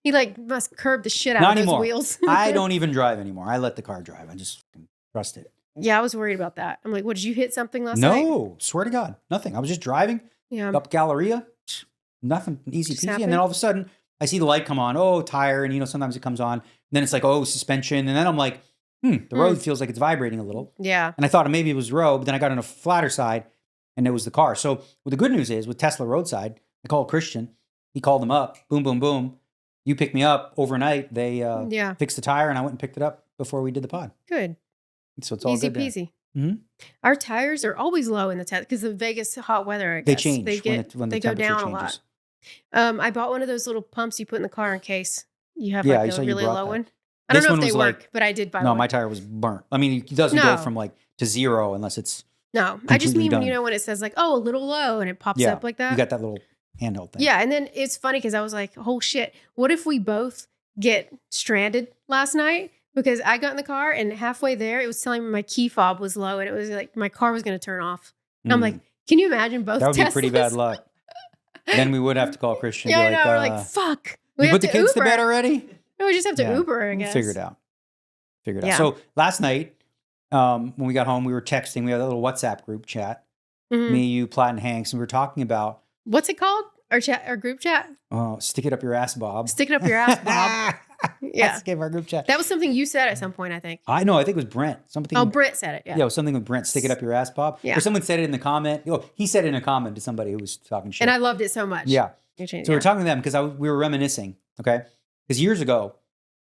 Speaker 1: He must curb the shit out
Speaker 2: Not
Speaker 1: of
Speaker 2: anymore.
Speaker 1: those wheels.
Speaker 2: I don't even drive anymore. I let the car drive. I just trust it.
Speaker 1: Yeah, I was worried about that. I'm like, what, did you hit something last night?
Speaker 2: No, swear to God, nothing. I was just driving up Galleria. Nothing, easy peasy. And then all of a sudden, I see the light come on. Oh, tire. And, sometimes it comes on. And then it's like, oh, suspension. And then I'm like, the road feels like it's vibrating a little.
Speaker 1: Yeah.
Speaker 2: And I thought maybe it was road, but then I got on a flatter side and it was the car. So what the good news is with Tesla roadside, I called Christian. He called them up. Boom, boom, boom. You picked me up overnight. They fixed the tire and I went and picked it up before we did the pod.
Speaker 1: Good.
Speaker 2: So it's all
Speaker 1: easy
Speaker 2: good
Speaker 1: peasy.
Speaker 2: Mm-hmm.
Speaker 1: Our tires are always low in the test because of Vegas hot weather. I guess.
Speaker 2: They change when
Speaker 1: they
Speaker 2: the
Speaker 1: go down
Speaker 2: changes.
Speaker 1: A lot. I bought one of those little pumps you put in the car in case you have a really low one. I don't know if they work, but I did buy one.
Speaker 2: No, my tire was burnt. I mean, it doesn't go from to zero unless it's
Speaker 1: I just mean when it says a little low and it pops up like that.
Speaker 2: You got that little handheld thing.
Speaker 1: Yeah, and then it's funny because I was like, oh shit, what if we both get stranded last night? Because I got in the car and halfway there, it was telling me my key fob was low and it was like my car was going to turn off. And I'm like, can you imagine both?
Speaker 2: That would be pretty bad luck. Then we would have to call Christian.
Speaker 1: Yeah,
Speaker 2: and be
Speaker 1: I know. We're like, fuck. We
Speaker 2: put the kids to bed already?
Speaker 1: No, we just have to Uber, I guess.
Speaker 2: Figure it out. Yeah. So last night, when we got home, we were texting. We had a little WhatsApp group chat. Mm-hmm. Me, you, Platt, and Hanks. And we were talking about...
Speaker 1: What's it called? Our group chat?
Speaker 2: Oh, stick it up your ass, Bob.
Speaker 1: Stick it up your ass, Bob. Yeah.
Speaker 2: That's our group chat.
Speaker 1: That was something you said at some point, I think.
Speaker 2: I know. I think it was Brent. Something.
Speaker 1: Oh, Brent said it. Yeah.
Speaker 2: Yeah, it was something with Brent. Stick it up your ass, Pop.
Speaker 1: Yeah.
Speaker 2: Or someone said it in the comment. Oh, he said it in a comment to somebody who was talking shit.
Speaker 1: And I loved it so much.
Speaker 2: Yeah. So we're talking to them because we were reminiscing. Okay. Because years ago,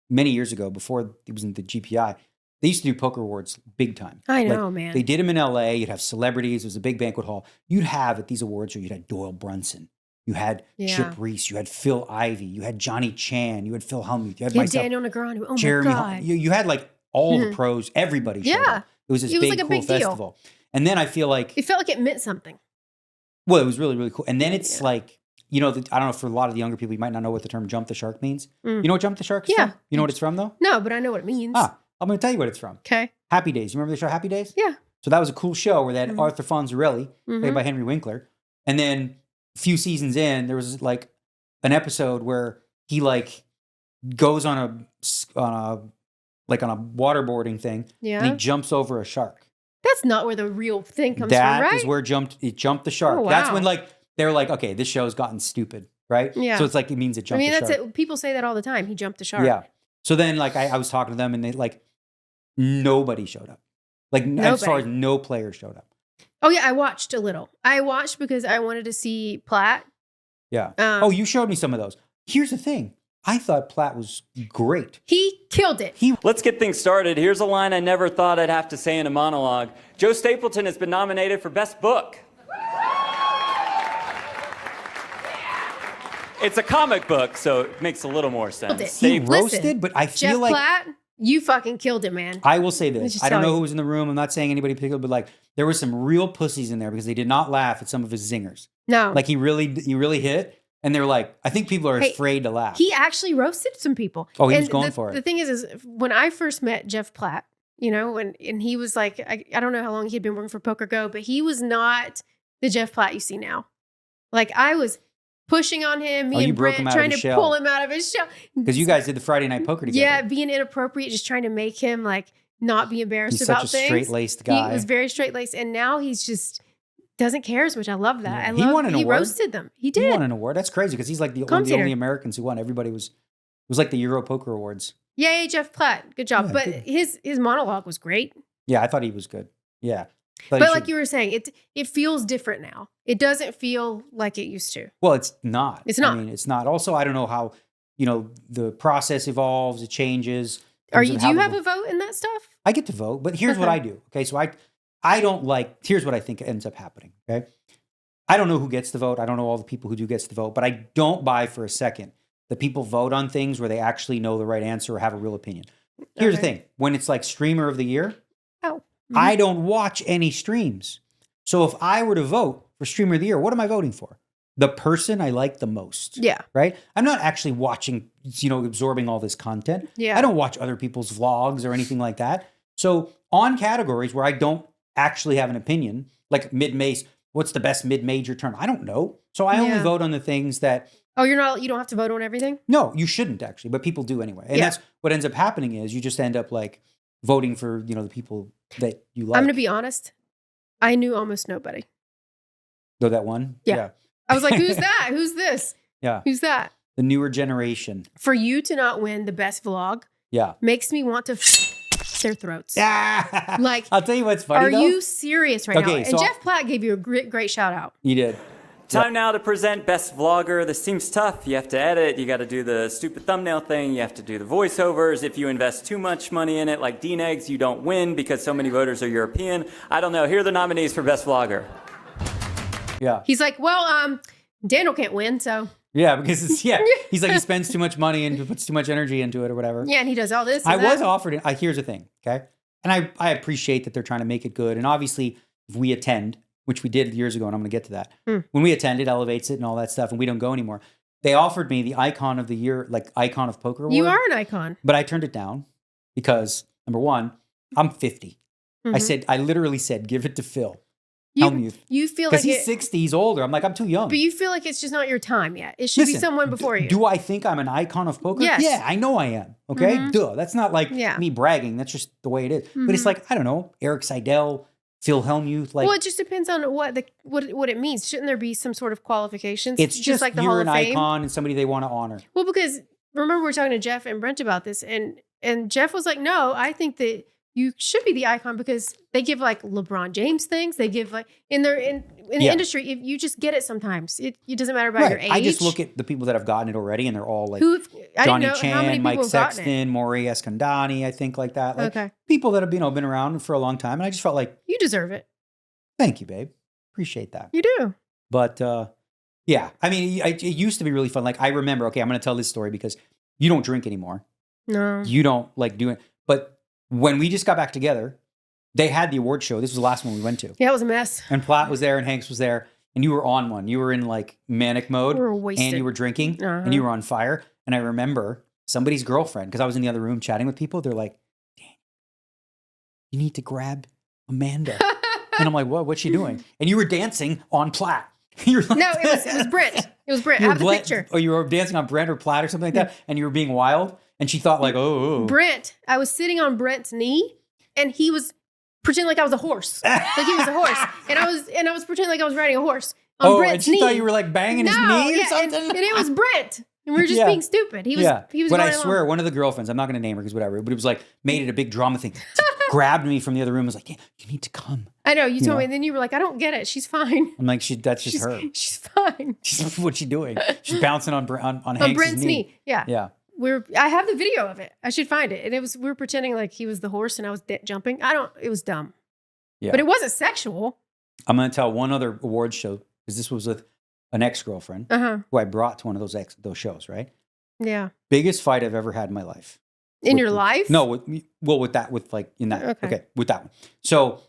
Speaker 2: many years ago, before it was in the GPI, they used to do poker awards big time.
Speaker 1: I know, man.
Speaker 2: They did them in LA. You'd have celebrities. It was a big banquet hall. You'd have at these awards where you'd had Doyle Brunson. You had Chip Reese. You had Phil Ivey. You had Johnny Chan. You had Phil Hellmuth. You had myself.
Speaker 1: Daniel Negreanu. Oh,
Speaker 2: Jeremy
Speaker 1: my God.
Speaker 2: You had like all the pros. Everybody showed up. It was this big,
Speaker 1: like a
Speaker 2: cool
Speaker 1: big
Speaker 2: festival. And then I feel like...
Speaker 1: It felt like it meant something.
Speaker 2: Well, it was really, really cool. And then it's like... You know, I don't know, for a lot of the younger people, you might not know what the term jump the shark means. You know what jump the shark is from? You know what it's from, though?
Speaker 1: No, but I know what it means.
Speaker 2: I'm going to tell you what it's from.
Speaker 1: Okay.
Speaker 2: Happy Days. You remember the show Happy Days?
Speaker 1: Yeah.
Speaker 2: So that was a cool show where they had Arthur Fonzarelli, played by Henry Winkler. And then a few seasons in, there was like an episode where he like goes on a waterboarding thing.
Speaker 1: Yeah.
Speaker 2: And he jumps over a shark.
Speaker 1: That's not where the real thing comes from, right?
Speaker 2: That is where it jumped the shark.
Speaker 1: Oh, wow.
Speaker 2: That's when like... They're like, okay, this show's gotten stupid, right?
Speaker 1: Yeah.
Speaker 2: So it's like, it means it jumped the shark.
Speaker 1: That's it. People say that all the time. He jumped the shark.
Speaker 2: Yeah. So then like I was talking to them and they like, nobody showed up. Like as far as no players showed up.
Speaker 1: Oh yeah, I watched a little. I watched because I wanted to see Platt.
Speaker 2: Yeah. You showed me some of those. Here's the thing. I thought Platt was great.
Speaker 1: He killed it.
Speaker 3: Let's get things started. Here's a line I never thought I'd have to say in a monologue. Joe Stapleton has been nominated for Best Book. It's a comic book, so it makes a little more sense.
Speaker 2: He roasted, but I feel
Speaker 1: Jeff
Speaker 2: like...
Speaker 1: Platt, you fucking killed it, man.
Speaker 2: I will say this. I don't know who was in the room. I'm not saying anybody particular, but like there were some real pussies in there because they did not laugh at some of his zingers.
Speaker 1: No.
Speaker 2: Like he really hit. And they're like, I think people are afraid to laugh.
Speaker 1: He actually roasted some people.
Speaker 2: Oh, he was going for it.
Speaker 1: The thing is when I first met Jeff Platt, you know, and he was like, I don't know how long he had been working for Poker Go, but he was not the Jeff Platt you see now. Like I was pushing on him, me and Brent trying to pull him out of his shell.
Speaker 2: Because you guys did the Friday Night Poker together.
Speaker 1: Yeah, being inappropriate, just trying to make him like not be embarrassed about things.
Speaker 2: He's such a straight-laced guy.
Speaker 1: He was very straight-laced, and now he's just doesn't care as much. I love that.
Speaker 2: Yeah. He won an award.
Speaker 1: He roasted them. He did.
Speaker 2: He won an award. That's crazy because he's like the only Americans who won. Everybody was... It was like the Euro Poker Awards.
Speaker 1: Yay, Jeff Platt. Good job.
Speaker 2: Yeah,
Speaker 1: but
Speaker 2: good.
Speaker 1: his monologue was great.
Speaker 2: Yeah, I thought he was good. Yeah.
Speaker 1: But like you were saying, it feels different now. It doesn't feel like it used to.
Speaker 2: Well, it's not.
Speaker 1: It's not.
Speaker 2: I mean, it's not. Also, I don't know how, the process evolves, it changes.
Speaker 1: Do you have a vote in that stuff?
Speaker 2: I get to vote, but here's what I do. Okay, so I don't like, here's what I think ends up happening. Okay. I don't know who gets the vote. I don't know all the people who do gets the vote, but I don't buy for a second that people vote on things where they actually know the right answer or have a real opinion. Here's the thing. When it's like streamer of the year, I don't watch any streams. So if I were to vote for streamer of the year, what am I voting for? The person I like the most.
Speaker 1: Yeah.
Speaker 2: Right? I'm not actually watching, absorbing all this content.
Speaker 1: Yeah.
Speaker 2: I don't watch other people's vlogs or anything like that. So on categories where I don't actually have an opinion, like mid-mace, what's the best mid-major tournament? I don't know. So I only vote on the things that...
Speaker 1: Oh, you don't have to vote on everything?
Speaker 2: No, you shouldn't actually, but people do anyway. And that's what ends up happening is you just end up like voting for, the people that you like.
Speaker 1: I'm going to be honest. I knew almost nobody.
Speaker 2: Though that one?
Speaker 1: Yeah. I was like, who's that? Who's this?
Speaker 2: Yeah.
Speaker 1: Who's that?
Speaker 2: The newer generation.
Speaker 1: For you to not win the best vlog makes me want to their throats.
Speaker 2: Yeah.
Speaker 1: Like,
Speaker 2: I'll tell you what's funny,
Speaker 1: Are you serious right now? And
Speaker 2: so
Speaker 1: Jeff Platt gave you a great shout out.
Speaker 2: He did.
Speaker 3: Time now to present Best Vlogger. This seems tough. You have to edit. You got to do the stupid thumbnail thing. You have to do the voiceovers. If you invest too much money in it, like DNegs, you don't win because so many voters are European. I don't know. Here are the nominees for Best Vlogger.
Speaker 2: Yeah.
Speaker 1: He's like, well, Daniel can't win, so.
Speaker 2: Yeah, because he's like, he spends too much money and puts too much energy into it or whatever.
Speaker 1: Yeah, and he does all this.
Speaker 2: I was offered it. Here's the thing, okay? And I appreciate that they're trying to make it good. And obviously, if we attend, which we did years ago, and I'm going to get to that. When we attend, it elevates it and all that stuff, and we don't go anymore. They offered me the Icon of the Year, like Icon of Poker Award.
Speaker 1: You are an icon.
Speaker 2: But I turned it down because, number one, I'm 50. I literally said, give it to Phil. Hellmuth.
Speaker 1: You feel like
Speaker 2: because he's 60, he's older. I'm like, I'm too young.
Speaker 1: But you feel like it's just not your time yet. It should be someone before you.
Speaker 2: Do I think I'm an icon of poker?
Speaker 1: Yes.
Speaker 2: Yeah, I know I am. Okay, duh. That's not like me bragging. That's just the way it is. But it's like, I don't know, Eric Seidel, Phil Hellmuth. Like,
Speaker 1: well, it just depends on what it means. Shouldn't there be some sort of qualifications?
Speaker 2: It's just
Speaker 1: like the
Speaker 2: you're
Speaker 1: Hall
Speaker 2: an
Speaker 1: of Fame?
Speaker 2: icon and somebody they want to honor.
Speaker 1: Well, because remember we were talking to Jeff and Brent about this, and Jeff was like, "No, I think that you should be the icon because they give like LeBron James things. They give like in the industry, if you just get it sometimes. It doesn't matter about your age.
Speaker 2: I just look at the people that have gotten it already, and they're all like
Speaker 1: I
Speaker 2: Johnny
Speaker 1: didn't know how many
Speaker 2: Chan,
Speaker 1: people
Speaker 2: Mike
Speaker 1: have gotten it.
Speaker 2: Sexton, Maury Escondani, I think like that. Like
Speaker 1: Okay.
Speaker 2: people that have been around for a long time, and I just felt like,
Speaker 1: You deserve it.
Speaker 2: thank you, babe, appreciate that.
Speaker 1: You do.
Speaker 2: But yeah, I mean, it used to be really fun. Like I remember, okay, I'm going to tell this story because you don't drink anymore.
Speaker 1: No.
Speaker 2: You don't like doing it. But when we just got back together, they had the award show. This was the last one we went to.
Speaker 1: Yeah, it was a mess.
Speaker 2: And Platt was there and Hanks was there. And you were on one. You were in like manic mode.
Speaker 1: We were wasted.
Speaker 2: And you were drinking. And you were on fire. And I remember somebody's girlfriend, because I was in the other room chatting with people. They're like, Dan, you need to grab Amanda. And I'm like, what? What's she doing? And you were dancing on Platt. You're like,
Speaker 1: No, it was Brent. It was Brent. I have the picture.
Speaker 2: Or you were dancing on Brent or Platt or something like that. And you were being wild. And she thought like, oh.
Speaker 1: Brent. I was sitting on Brent's knee and he was pretending like I was a horse. Like he was a horse. And I was pretending like I was riding a horse on Brent's
Speaker 2: and she
Speaker 1: knee.
Speaker 2: thought you were like banging his knee or something?
Speaker 1: And it was Brent. And we were just being stupid. He was
Speaker 2: But
Speaker 1: going
Speaker 2: I swear,
Speaker 1: along.
Speaker 2: one of the girlfriends, I'm not going to name her because whatever, but it was like, made it a big drama thing. Grabbed me from the other room and was like, yeah, you need to come.
Speaker 1: I know, you told me, and then you were like, I don't get it. She's fine.
Speaker 2: I'm like, that's just her.
Speaker 1: She's fine.
Speaker 2: What's she doing? She's bouncing on Hanks'
Speaker 1: Brent's knee. Yeah.
Speaker 2: Yeah.
Speaker 1: I have the video of it. I should find it. And we were pretending like he was the horse and I was jumping. It was dumb.
Speaker 2: Yeah.
Speaker 1: But it wasn't sexual.
Speaker 2: I'm going to tell one other awards show, because this was with an ex-girlfriend who I brought to one of those shows, right?
Speaker 1: Yeah.
Speaker 2: Biggest fight I've ever had in my life.
Speaker 1: In your life?
Speaker 2: No, with that
Speaker 1: Okay.
Speaker 2: With that one. So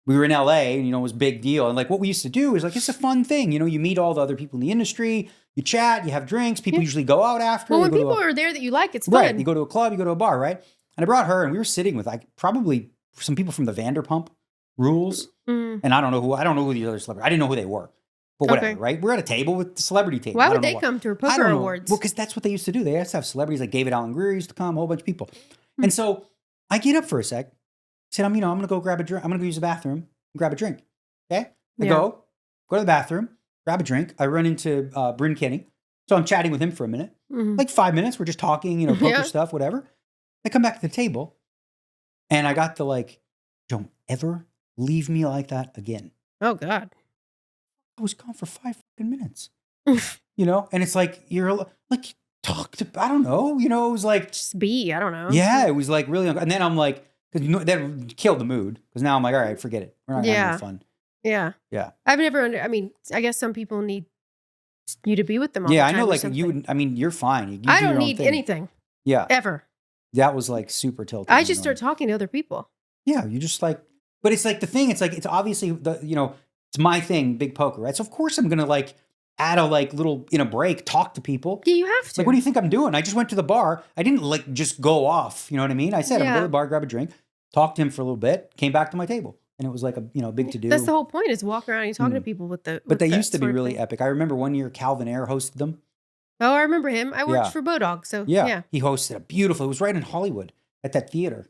Speaker 2: we were in LA and, it was a big deal. And like what we used to do is like, it's a fun thing. You meet all the other people in the industry, you chat, you have drinks. People usually go out after.
Speaker 1: Well, when people are there that you like, it's fun.
Speaker 2: Right. You go to a club, you go to a bar, right? And I brought her and we were sitting with like probably some people from the Vanderpump Rules.
Speaker 1: Mm.
Speaker 2: And I don't know who the other celebrities, I didn't know who they were. But whatever, right? We're at a table with the celebrity table.
Speaker 1: Why would they come to a poker awards?
Speaker 2: Well, because that's what they used to do. They used to have celebrities like David Allen Greer used to come, a whole bunch of people. And so I get up for a sec. Said, I'm going to go grab a drink. I'm going to go use the bathroom and grab a drink. Okay? I go to the bathroom, grab a drink. I run into Bryn Kenny. So I'm chatting with him for a minute.
Speaker 1: Mm-hmm.
Speaker 2: Like 5 minutes. We're just talking, poker stuff, whatever. I come back to the table and I got the like, don't ever leave me like that again.
Speaker 1: Oh, God.
Speaker 2: I was gone for 5 fucking minutes. And it's like, you're like, talk to, I don't know, it was like.
Speaker 1: Just be, I don't know.
Speaker 2: Yeah, it was like really, and then I'm like, because that killed the mood. Because now I'm like, all right, forget it. We're not having any fun.
Speaker 1: Yeah.
Speaker 2: Yeah.
Speaker 1: I've never, I guess some people need you to be with them all the
Speaker 2: Yeah,
Speaker 1: time.
Speaker 2: I know,
Speaker 1: or
Speaker 2: like
Speaker 1: something.
Speaker 2: you're fine. You
Speaker 1: I
Speaker 2: do
Speaker 1: don't
Speaker 2: your own
Speaker 1: need
Speaker 2: thing.
Speaker 1: anything.
Speaker 2: Yeah.
Speaker 1: Ever.
Speaker 2: That was like super tilted.
Speaker 1: I just start talking to other people.
Speaker 2: Yeah, you just like, but it's like the thing, it's like, it's obviously it's my thing, big poker, right? So of course I'm going to like add a like little, in a break, talk to people.
Speaker 1: Yeah, you have to.
Speaker 2: Like, what do you think I'm doing? I just went to the bar. I didn't like just go off. You know what I mean? I said, I'm going to go to the bar, grab a drink, talk to him for a little bit, came back to my table. And it was like a, big to do.
Speaker 1: That's the whole point is walk around and talking to people with the.
Speaker 2: But they used to be really epic. I remember one year Calvin Ayre hosted them.
Speaker 1: Oh, I remember him. I worked for Bodog. So yeah.
Speaker 2: He hosted a beautiful, it was right in Hollywood at that theater.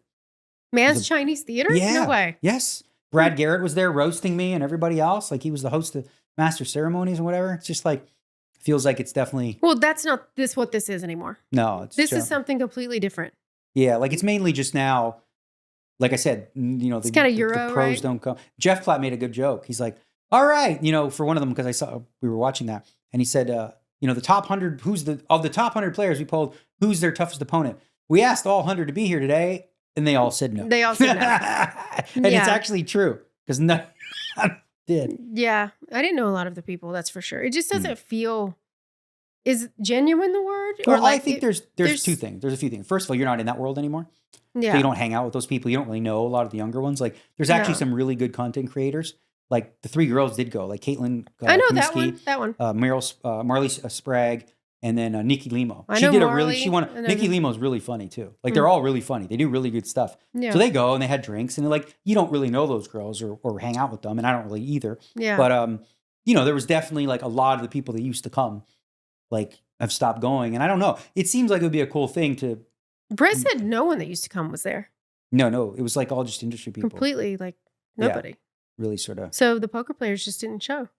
Speaker 1: Man's Chinese Theater?
Speaker 2: Yeah.
Speaker 1: No way.
Speaker 2: Yes. Brad Garrett was there roasting me and everybody else. Like he was the host of Master Ceremonies and whatever. It's just like, feels like it's definitely.
Speaker 1: Well, that's not what this is anymore.
Speaker 2: No.
Speaker 1: This is something completely different.
Speaker 2: Yeah. Like it's mainly just now, like I said,
Speaker 1: it's kind of Euro,
Speaker 2: the pros
Speaker 1: right?
Speaker 2: don't come. Jeff Platt made a good joke. He's like, all right, for one of them, because we were watching that. And he said, the top 100, of the top 100 players we polled, who's their toughest opponent? We asked all 100 to be here today. And they all said no.
Speaker 1: They all said no.
Speaker 2: And it's actually true because none did.
Speaker 1: Yeah. I didn't know a lot of the people, that's for sure. It just doesn't feel. Is genuine the word?
Speaker 2: Well, I think there's two things. There's a few things. First of all, you're not in that world anymore.
Speaker 1: Yeah.
Speaker 2: So you don't hang out with those people. You don't really know a lot of the younger ones. Like there's actually some really good content creators. Like the 3 girls did go. Like Caitlin.
Speaker 1: I know
Speaker 2: Kaminsky,
Speaker 1: that one.
Speaker 2: Marley Sprague. And then Nikki Limo.
Speaker 1: I know Marley,
Speaker 2: Nikki Limo's really funny too. Like they're all really funny. They do really good stuff.
Speaker 1: Yeah.
Speaker 2: So they go and they had drinks and they're like, you don't really know those girls or hang out with them. And I don't really either.
Speaker 1: Yeah.
Speaker 2: But, there was definitely like a lot of the people that used to come, like have stopped going. And I don't know. It seems like it would be a cool thing to.
Speaker 1: Brett said no one that used to come was there.
Speaker 2: No. It was like all just industry people.
Speaker 1: Completely like nobody.
Speaker 2: Yeah, really sort of.
Speaker 1: So the poker players just didn't show.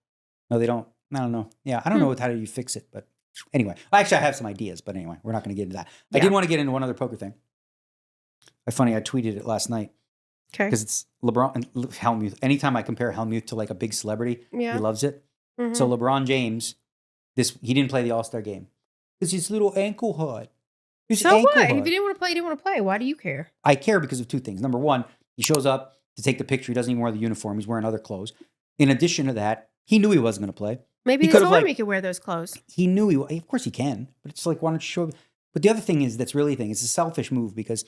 Speaker 2: No, they don't. I don't know. Yeah. I don't know how do you fix it, but. Anyway, actually, I have some ideas, but anyway, we're not going to get into that. I
Speaker 1: Yeah.
Speaker 2: did want to get into one other poker thing. Funny, I tweeted it last night
Speaker 1: Okay.
Speaker 2: because it's LeBron and Hellmuth. Anytime I compare Hellmuth to like a big celebrity,
Speaker 1: Yeah.
Speaker 2: he loves it.
Speaker 1: Mhm.
Speaker 2: So LeBron James, he didn't play the All-Star game because his little ankle hurt. His
Speaker 1: So
Speaker 2: ankle
Speaker 1: what? If
Speaker 2: hurt.
Speaker 1: you didn't want to play, you didn't want to play. Why do you care?
Speaker 2: I care because of two things. Number one, he shows up to take the picture. He doesn't even wear the uniform. He's wearing other clothes. In addition to that, he knew he wasn't going to play.
Speaker 1: Maybe
Speaker 2: He
Speaker 1: they
Speaker 2: could've,
Speaker 1: told him
Speaker 2: like-
Speaker 1: he could wear those clothes.
Speaker 2: He knew of course he can, but it's like, why don't you show? But the other thing is, that's really the thing. It's a selfish move because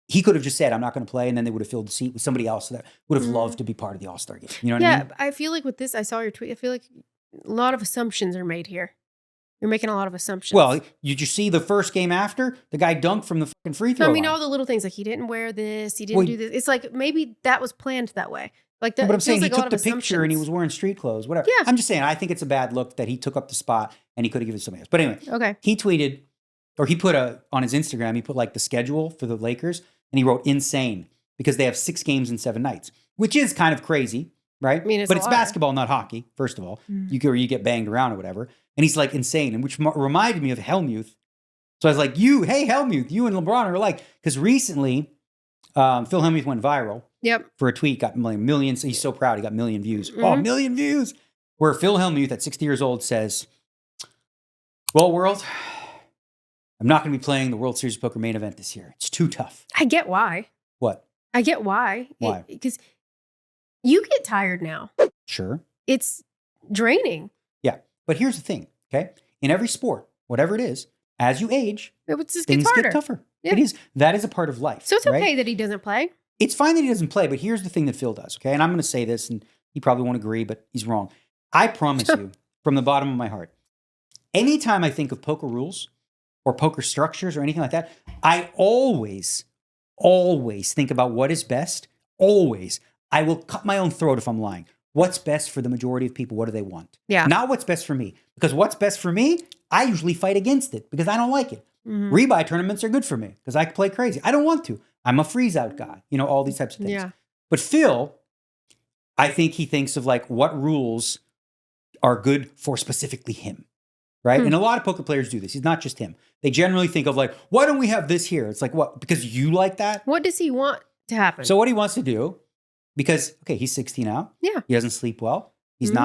Speaker 2: he could have just said, I'm not going to play. And then they would have filled the seat with somebody else that would have loved to be part of the All-Star game. You know what I
Speaker 1: Yeah,
Speaker 2: mean?
Speaker 1: I feel like with this, I saw your tweet. I feel like a lot of assumptions are made here. You're making a lot of assumptions.
Speaker 2: Well, you see the first game after the guy dunked from the fucking free throw
Speaker 1: I mean,
Speaker 2: line.
Speaker 1: all the little things like he didn't wear this, he didn't
Speaker 2: Well,
Speaker 1: do this. It's like maybe that was planned that way. Like that.
Speaker 2: But I'm
Speaker 1: it feels
Speaker 2: saying
Speaker 1: like
Speaker 2: he
Speaker 1: a lot
Speaker 2: took the
Speaker 1: of
Speaker 2: picture and he
Speaker 1: assumptions.
Speaker 2: was wearing street clothes, whatever.
Speaker 1: Yeah.
Speaker 2: I'm just saying, I think it's a bad look that he took up the spot and he could have given it to somebody else. But anyway,
Speaker 1: Okay.
Speaker 2: he tweeted, or he put on his Instagram, he put like the schedule for the Lakers and he wrote insane because they have 6 games in 7 nights, which is kind of crazy, right?
Speaker 1: I mean, it's
Speaker 2: but
Speaker 1: a
Speaker 2: it's
Speaker 1: lot.
Speaker 2: basketball, not hockey, first of all. You get banged around or whatever. And he's like insane, and which reminded me of Hellmuth. So I was like, hey, Hellmuth, you and LeBron are alike. Because recently, Phil Hellmuth went viral
Speaker 1: Yep.
Speaker 2: for a tweet, got millions. He's so proud, he got 1 million views. Oh, 1 million views. Where Phil Hellmuth at 60 years old says, well, world, I'm not going to be playing the World Series of Poker main event this year. It's too tough.
Speaker 1: I get why.
Speaker 2: What?
Speaker 1: I get why.
Speaker 2: Why?
Speaker 1: Because you get tired now.
Speaker 2: Sure.
Speaker 1: It's draining.
Speaker 2: Yeah. But here's the thing, okay? In every sport, whatever it is, as you age,
Speaker 1: It just gets
Speaker 2: things
Speaker 1: harder.
Speaker 2: get tougher.
Speaker 1: Yeah.
Speaker 2: It is. That is a part of life.
Speaker 1: So it's
Speaker 2: right?
Speaker 1: okay that he doesn't play.
Speaker 2: It's fine that he doesn't play, but here's the thing that Phil does, okay? And I'm going to say this, and he probably won't agree, but he's wrong. I promise you, from the bottom of my heart, anytime I think of poker rules or poker structures or anything like that, I always think about what is best. Always. I will cut my own throat if I'm lying. What's best for the majority of people? What do they want?
Speaker 1: Yeah.
Speaker 2: Not what's best for me. Because what's best for me, I usually fight against it because I don't like it.
Speaker 1: Mhm.
Speaker 2: Rebuy tournaments are good for me because I play crazy. I don't want to. I'm a freeze out guy. You know, all these types of things.
Speaker 1: Yeah.
Speaker 2: But Phil, I think he thinks of like what rules are good for specifically him. Right. And a lot of poker players do this. He's not just him. They generally think of like, why don't we have this here? It's like, what? Because you like that?
Speaker 1: What does he want to happen?
Speaker 2: So what he wants to do, because, okay, he's 60 now.
Speaker 1: Yeah.
Speaker 2: He doesn't sleep well. He's
Speaker 1: Mhm.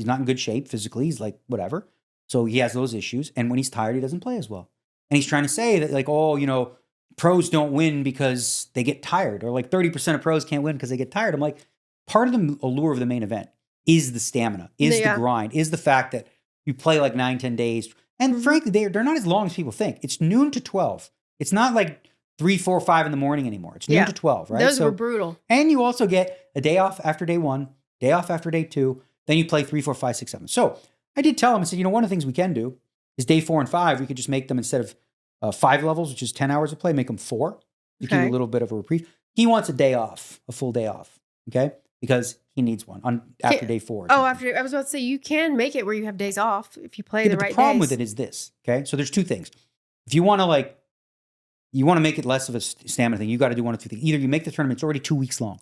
Speaker 2: not in good shape physically. He's like, whatever. So he has those issues. And when he's tired, he doesn't play as well. And he's trying to say that like, oh, you know, pros don't win because they get tired, or like 30% of pros can't win because they get tired. I'm like, part of the allure of the main event is the stamina, is
Speaker 1: Yeah.
Speaker 2: the grind, is the fact that you play like 9-10 days. And
Speaker 1: Mhm.
Speaker 2: frankly, they're not as long as people think. It's noon to 12. It's not like 3, 4, 5 in the morning anymore. It's noon
Speaker 1: Yeah.
Speaker 2: to 12, right?
Speaker 1: Those were brutal.
Speaker 2: And you also get a day off after day 1, day off after day 2. Then you play 3, 4, 5, 6, 7. So I did tell him, I said, you know, one of the things we can do is day 4 and 5, we could just make them instead of 5 levels, which is 10 hours of play, make them 4. You give
Speaker 1: Okay.
Speaker 2: a little bit of a reprieve. He wants a day off, a full day off, okay? Because he needs one after day 4. or
Speaker 1: Oh,
Speaker 2: something.
Speaker 1: after I was about to say you can make it where you have days off if you play
Speaker 2: Yeah,
Speaker 1: the
Speaker 2: but
Speaker 1: right
Speaker 2: the problem
Speaker 1: days.
Speaker 2: with it is this, okay? So there's 2 things. If you want to you want to make it less of a stamina thing, you got to do one of 2 things. Either you make the tournament, it's already 2 weeks long.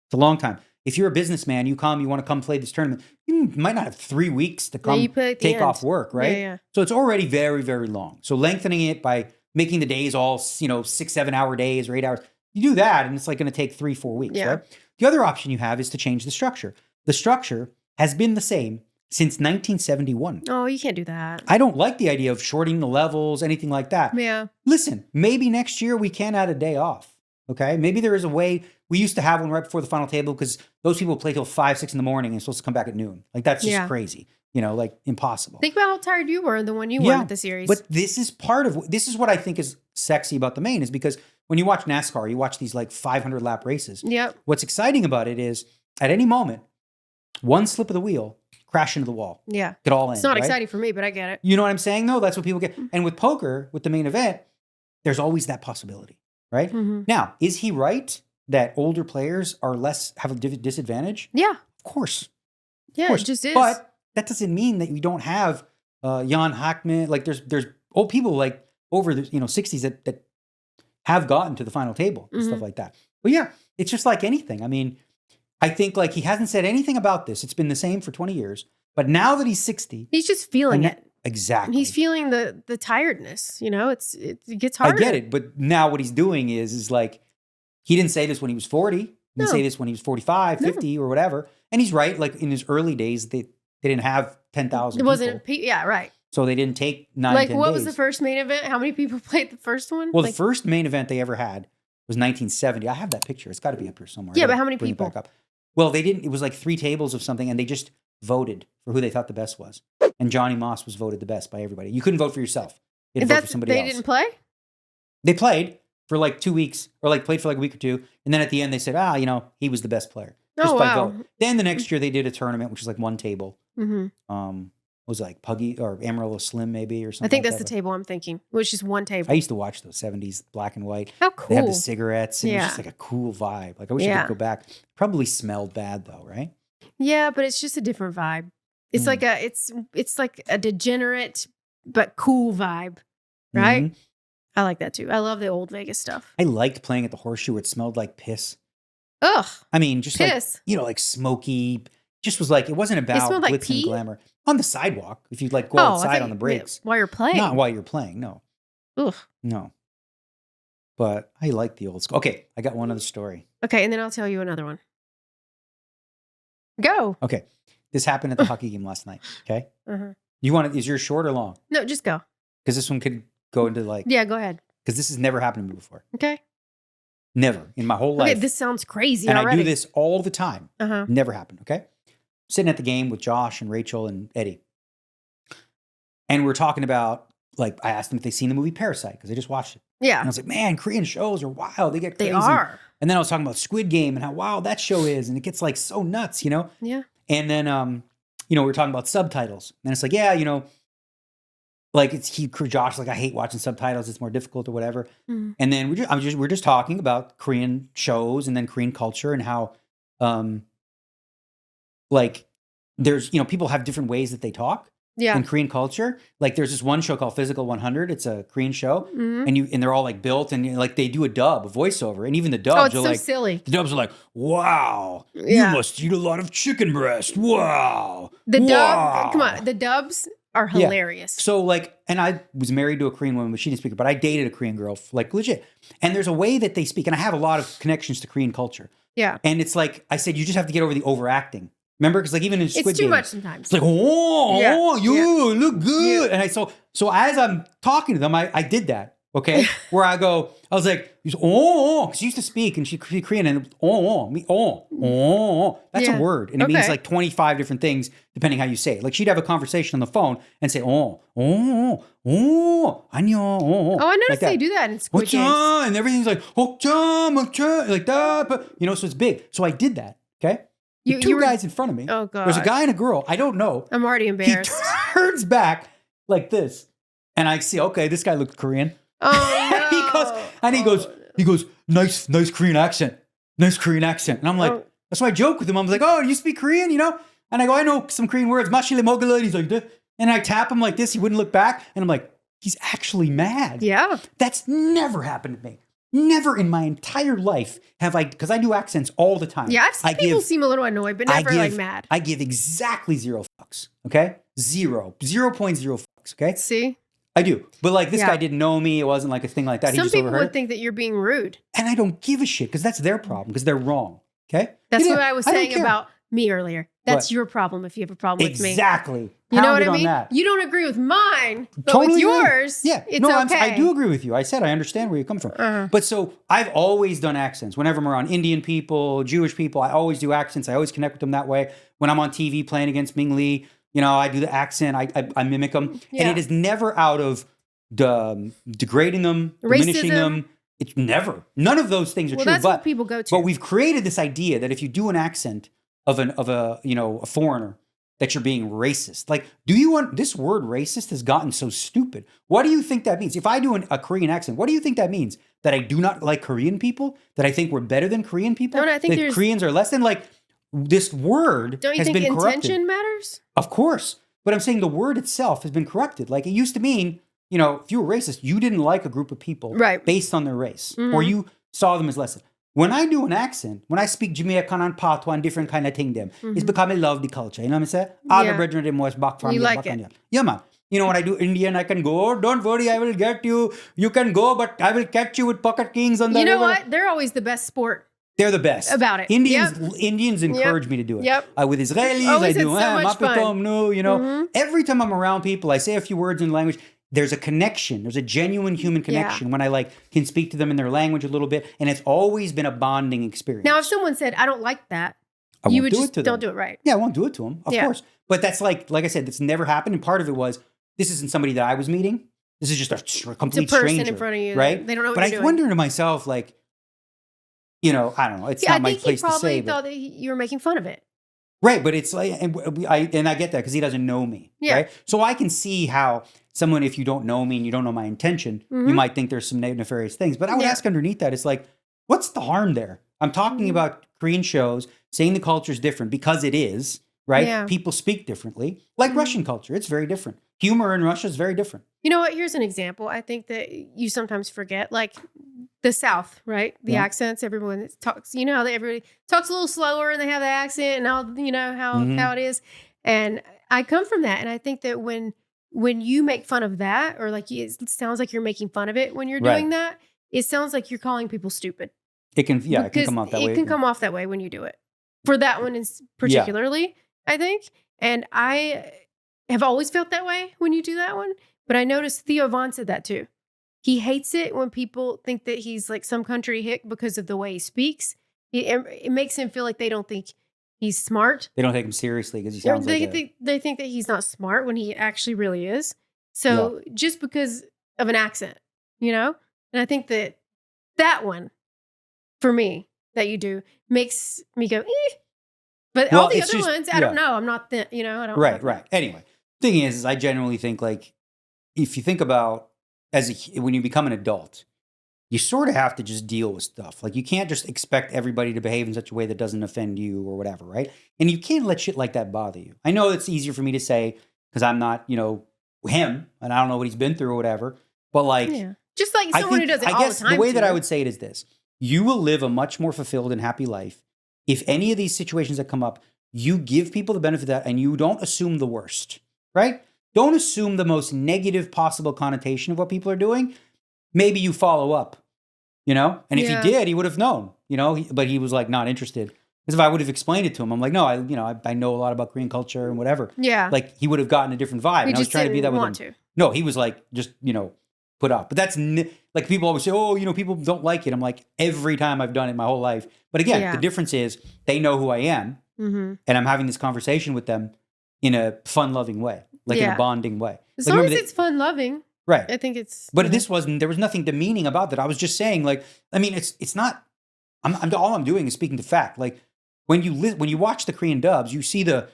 Speaker 2: It's a long time. If you're a businessman, you want to come play this tournament, you might not have 3 weeks to come
Speaker 1: you play at the
Speaker 2: take
Speaker 1: end.
Speaker 2: off work, right?
Speaker 1: Yeah, yeah.
Speaker 2: So it's already very, very long. So lengthening it by making the days all, 6-7 hour days or 8 hours, you do that and it's like going to take 3-4 weeks,
Speaker 1: Yeah.
Speaker 2: right? The other option you have is to change the structure. The structure has been the same since 1971.
Speaker 1: Oh, you can't do that.
Speaker 2: I don't like the idea of shorting the levels, anything like that.
Speaker 1: Yeah.
Speaker 2: Listen, maybe next year we can add a day off. Okay. Maybe there is a way. We used to have one right before the final table because those people play till 5, 6 in the morning and supposed to come back at noon. Like that's just
Speaker 1: Yeah.
Speaker 2: crazy, like impossible.
Speaker 1: Think about how tired you were the one you won at the series.
Speaker 2: But this is this is what I think is sexy about the main is because when you watch NASCAR, you watch these like 500 lap races.
Speaker 1: Yep.
Speaker 2: What's exciting about it is at any moment, one slip of the wheel, crash into the wall.
Speaker 1: Yeah.
Speaker 2: It all ends.
Speaker 1: It's not
Speaker 2: right?
Speaker 1: exciting for me, but I get it.
Speaker 2: You know what I'm saying, though? That's what people get. And with poker, with the main event, there's always that possibility, right?
Speaker 1: Mm-hmm.
Speaker 2: Now, is he right that older players have a disadvantage?
Speaker 1: Yeah.
Speaker 2: Of course.
Speaker 1: Yeah,
Speaker 2: Of course.
Speaker 1: it just is.
Speaker 2: But that doesn't mean that we don't have Jan Hackman. Like there's old people like over the 60s that have gotten to the final table and stuff like that. But yeah, it's just like anything. I mean, I think like he hasn't said anything about this. It's been the same for 20 years. But now that he's 60,
Speaker 1: he's just feeling it.
Speaker 2: Exactly.
Speaker 1: He's feeling the tiredness. You know, it gets harder.
Speaker 2: I get it, but now what he's doing is like he didn't say this when he was 40. He didn't say this when he was 45, 50, or whatever. And he's right. Like in his early days, they didn't have 10,000 people.
Speaker 1: It wasn't. Yeah, right.
Speaker 2: So they didn't take 9,
Speaker 1: Like
Speaker 2: 10
Speaker 1: what
Speaker 2: days.
Speaker 1: was the first main event? How many people played the first one?
Speaker 2: Well,
Speaker 1: like,
Speaker 2: the first main event they ever had was 1970. I have that picture. It's got to be up here somewhere.
Speaker 1: Yeah, but how many
Speaker 2: Bring it
Speaker 1: people?
Speaker 2: back up. Well, they didn't. It was like 3 tables of something, and they just voted for who they thought the best was. And Johnny Moss was voted the best by everybody. You couldn't vote for yourself. You had to vote for somebody else.
Speaker 1: They didn't play?
Speaker 2: They played for like 2 weeks, or like played for like a week or two, and then at the end they said, he was the best player. Just by vote. Then the next year they did a tournament, which is like 1 table. Mm-hmm. Was it like Puggy or Amarillo Slim maybe or something?
Speaker 1: I think
Speaker 2: like
Speaker 1: that's
Speaker 2: that.
Speaker 1: the table I'm thinking. It was just 1 table.
Speaker 2: I used to watch those 70s black and white.
Speaker 1: How cool.
Speaker 2: They had the cigarettes, and it was just like a cool vibe. Like I wish I could go back. Probably smelled bad though, right?
Speaker 1: Yeah, but it's just a different vibe. It's like it's like a degenerate but cool vibe, right?
Speaker 2: Mm-hmm.
Speaker 1: I like that too. I love the old Vegas stuff.
Speaker 2: I liked playing at the Horseshoe where it smelled like piss.
Speaker 1: Ugh.
Speaker 2: I mean, just
Speaker 1: piss.
Speaker 2: like, like smoky. Just was like, it wasn't about
Speaker 1: glitz
Speaker 2: like
Speaker 1: and pee?
Speaker 2: glamour. On the sidewalk, if you like go outside on the breaks.
Speaker 1: While you're playing.
Speaker 2: Not while you're playing, no.
Speaker 1: Ugh.
Speaker 2: No. But I like the old school. Okay, I got one other story.
Speaker 1: Okay, and then I'll tell you another one. Go.
Speaker 2: Okay. This happened at the hockey game last night. Okay. Is yours short or long?
Speaker 1: No, just go.
Speaker 2: Because this one could go into like.
Speaker 1: Yeah, go ahead.
Speaker 2: Because this has never happened to me before.
Speaker 1: Okay.
Speaker 2: Never in my whole life.
Speaker 1: Okay, this sounds crazy
Speaker 2: and
Speaker 1: already.
Speaker 2: I do this all the time. Never happened. Okay. Sitting at the game with Josh and Rachel and Eddie. And we're talking about, like, I asked them if they've seen the movie Parasite because they just watched it.
Speaker 1: Yeah.
Speaker 2: And I was like, man, Korean shows are wild. They get crazy.
Speaker 1: They are.
Speaker 2: And then I was talking about Squid Game and how wild that show is. And it gets like so nuts,
Speaker 1: Yeah.
Speaker 2: And then, we were talking about subtitles. And it's like, yeah, like Josh, like, I hate watching subtitles. It's more difficult or whatever. Mm-hmm. And then we're just talking about Korean shows and then Korean culture and how, like, there's, people have different ways that they talk.
Speaker 1: Yeah.
Speaker 2: In Korean culture, like there's this one show called Physical 100. It's a Korean show, and they're all like built, and like they do a voiceover, and even the dubs are
Speaker 1: so
Speaker 2: like
Speaker 1: silly.
Speaker 2: The dubs are like, "Wow, you must eat a lot of chicken breast." Wow,
Speaker 1: come on, the dubs are hilarious.
Speaker 2: Yeah. So like, and I was married to a Korean woman, but she didn't speak it. But I dated a Korean girl, like legit. And there's a way that they speak, and I have a lot of connections to Korean culture.
Speaker 1: Yeah,
Speaker 2: and it's like I said, you just have to get over the overacting. Remember, because like even in Squid Game,
Speaker 1: it's too much sometimes.
Speaker 2: It's like, you look good, and so as I'm talking to them, I did that, okay? Where I was like, because she used to speak and she Korean and that's a word, and it means like 25 different things depending how you say it. Like she'd have a conversation on the phone and say 안녕.
Speaker 1: Oh, I noticed like they do that in Squid Games,
Speaker 2: and everything's like like that, but so it's big. So I did that, okay. Two guys in front of me.
Speaker 1: Oh, God.
Speaker 2: There's a guy and a girl. I don't know.
Speaker 1: I'm already embarrassed.
Speaker 2: He turns back like this. And I see, okay, this guy looks Korean.
Speaker 1: Oh, no.
Speaker 2: He goes, nice Korean accent. Nice Korean accent. And I'm like, that's why I joke with him. I was like, oh, you speak Korean, And I go, I know some Korean words. Mashile mogala. And he's like, and I tap him like this. He wouldn't look back. And I'm like, he's actually mad.
Speaker 1: Yeah.
Speaker 2: That's never happened to me. Never in my entire life have I, because I do accents all the time.
Speaker 1: Yeah, I've seen people seem a little annoyed, but never like mad.
Speaker 2: I give exactly 0 fucks, okay? 0.0 fucks, okay?
Speaker 1: See?
Speaker 2: I do. But like this guy didn't know me. It wasn't like a thing like that.
Speaker 1: Some people would think that you're being rude.
Speaker 2: And I don't give a shit because that's their problem because they're wrong, okay?
Speaker 1: That's what I was saying about me earlier. That's your problem if you have a problem with me.
Speaker 2: Exactly.
Speaker 1: You know what I mean? You don't agree with mine, but with yours, it's okay.
Speaker 2: I do agree with you. I said I understand where you come from. But so I've always done accents. Whenever I'm around Indian people, Jewish people, I always do accents. I always connect with them that way. When I'm on TV playing against Ming Lee, I do the accent. I mimic them. Yeah. And it is never out of degrading them, diminishing them. It's never. None of those things are true.
Speaker 1: That's what people go to.
Speaker 2: But we've created this idea that if you do an accent of a foreigner, that you're being racist. Like, this word racist has gotten so stupid. What do you think that means? If I do a Korean accent, what do you think that means? That I do not like Korean people? That I think we're better than Korean people?
Speaker 1: No, I think
Speaker 2: that Koreans are less than, like, this word
Speaker 1: don't you
Speaker 2: has
Speaker 1: think
Speaker 2: been corrupted.
Speaker 1: Intention matters?
Speaker 2: Of course. But I'm saying the word itself has been corrupted. Like, it used to mean, if you were racist, you didn't like a group of people based on their race. Or you saw them as less. When I do an accent, when I speak Jamaican and Patois and different kind of thing, it's because I love the culture. You know what I'm saying?
Speaker 1: You like it.
Speaker 2: Yeah, man. You know, when I do Indian, I can go, oh, don't worry, I will get you. You can go, but I will catch you with pocket kings on the
Speaker 1: You know
Speaker 2: river.
Speaker 1: what? They're always the best sport.
Speaker 2: They're the best.
Speaker 1: About it.
Speaker 2: Indians encourage me to do it.
Speaker 1: Yep.
Speaker 2: With Israelis,
Speaker 1: Always
Speaker 2: I do,
Speaker 1: had so much fun.
Speaker 2: no, you know. Every time I'm around people, I say a few words in language. There's a connection. There's a genuine human connection when I like can speak to them in their language a little bit. And it's always been a bonding experience.
Speaker 1: Now, if someone said, I don't like that,
Speaker 2: I
Speaker 1: you
Speaker 2: won't
Speaker 1: would
Speaker 2: do
Speaker 1: just
Speaker 2: it to them.
Speaker 1: don't do it right.
Speaker 2: Yeah, I won't do it to them, of course. But that's like I said, that's never happened. And part of it was, this isn't somebody that I was meeting. This is just a complete
Speaker 1: it's a person
Speaker 2: stranger.
Speaker 1: in front of you.
Speaker 2: Right?
Speaker 1: They don't know what
Speaker 2: but
Speaker 1: you're
Speaker 2: I
Speaker 1: doing.
Speaker 2: wonder to myself, like, you know, I don't know. It's not my place to say.
Speaker 1: I think he probably
Speaker 2: But,
Speaker 1: thought that you were making fun of it.
Speaker 2: right, but it's like, and I get that because he doesn't know me, right? So I can see how someone, if you don't know me and you don't know my intention, you might think there's some nefarious things. But I would ask underneath that, it's like, what's the harm there? I'm talking about Korean shows, saying the culture is different because it is, right?
Speaker 1: Yeah.
Speaker 2: People speak differently, like Russian culture. It's very different. Humor in Russia is very different.
Speaker 1: You know what? Here's an example. I think that you sometimes forget, like the South, right? The accents, everyone talks, you know, how everybody talks a little slower and they have the accent and all, you know, how it is. And I come from that. And I think that when you make fun of that, or like it sounds like you're making fun of it when you're doing that, it sounds like you're calling people stupid.
Speaker 2: It can, it can come off that way.
Speaker 1: It can come off that way when you do it. For that one is particularly, I think. And I have always felt that way when you do that one. But I noticed Theo Von said that too. He hates it when people think that he's like some country hick because of the way he speaks. It makes him feel like they don't think he's smart.
Speaker 2: They don't take him seriously because he sounds
Speaker 1: they think that he's not smart when he actually really is. So just because of an accent, you know? And I think that one, for me, that you do, makes me go, eh. But all the other ones, I don't know. I'm not, you know, I don't.
Speaker 2: Right. Anyway, thing is I generally think, like, if you think about when you become an adult, you sort of have to just deal with stuff. Like, you can't just expect everybody to behave in such a way that doesn't offend you or whatever, right? And you can't let shit like that bother you. I know it's easier for me to say because I'm not, you know, him and I don't know what he's been through or whatever. But like,
Speaker 1: just like someone who does it all the time.
Speaker 2: The way that I would say it is this: you will live a much more fulfilled and happy life if any of these situations that come up, you give people the benefit of that and you don't assume the worst, right? Don't assume the most negative possible connotation of what people are doing. Maybe you follow up, you know? And if he did, he would have known, you know? But he was like not interested. Because if I would have explained it to him, I'm like, no, I know a lot about Korean culture and whatever. Yeah. Like, he would have gotten a different vibe. And I was trying to be that with him. No, he was like, just, you know, put up. But that's like, people always say, oh, you know, people don't like it. I'm like, every time I've done it my whole life. But again, the difference is they know who I am. Mm-hmm. And I'm having this conversation with them in a fun, loving way. Like in a bonding way.
Speaker 1: As long as it's fun loving.
Speaker 2: Right.
Speaker 1: I think it's.
Speaker 2: But there was nothing demeaning about that. I was just saying, like, I mean, it's not, all I'm doing is speaking to fact. Like, when you watch the Korean dubs, you see the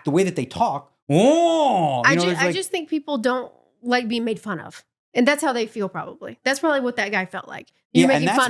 Speaker 2: way that they talk. Oh,
Speaker 1: I just think people don't like being made fun of. And that's how they feel probably. That's probably what that guy felt like.
Speaker 2: And that's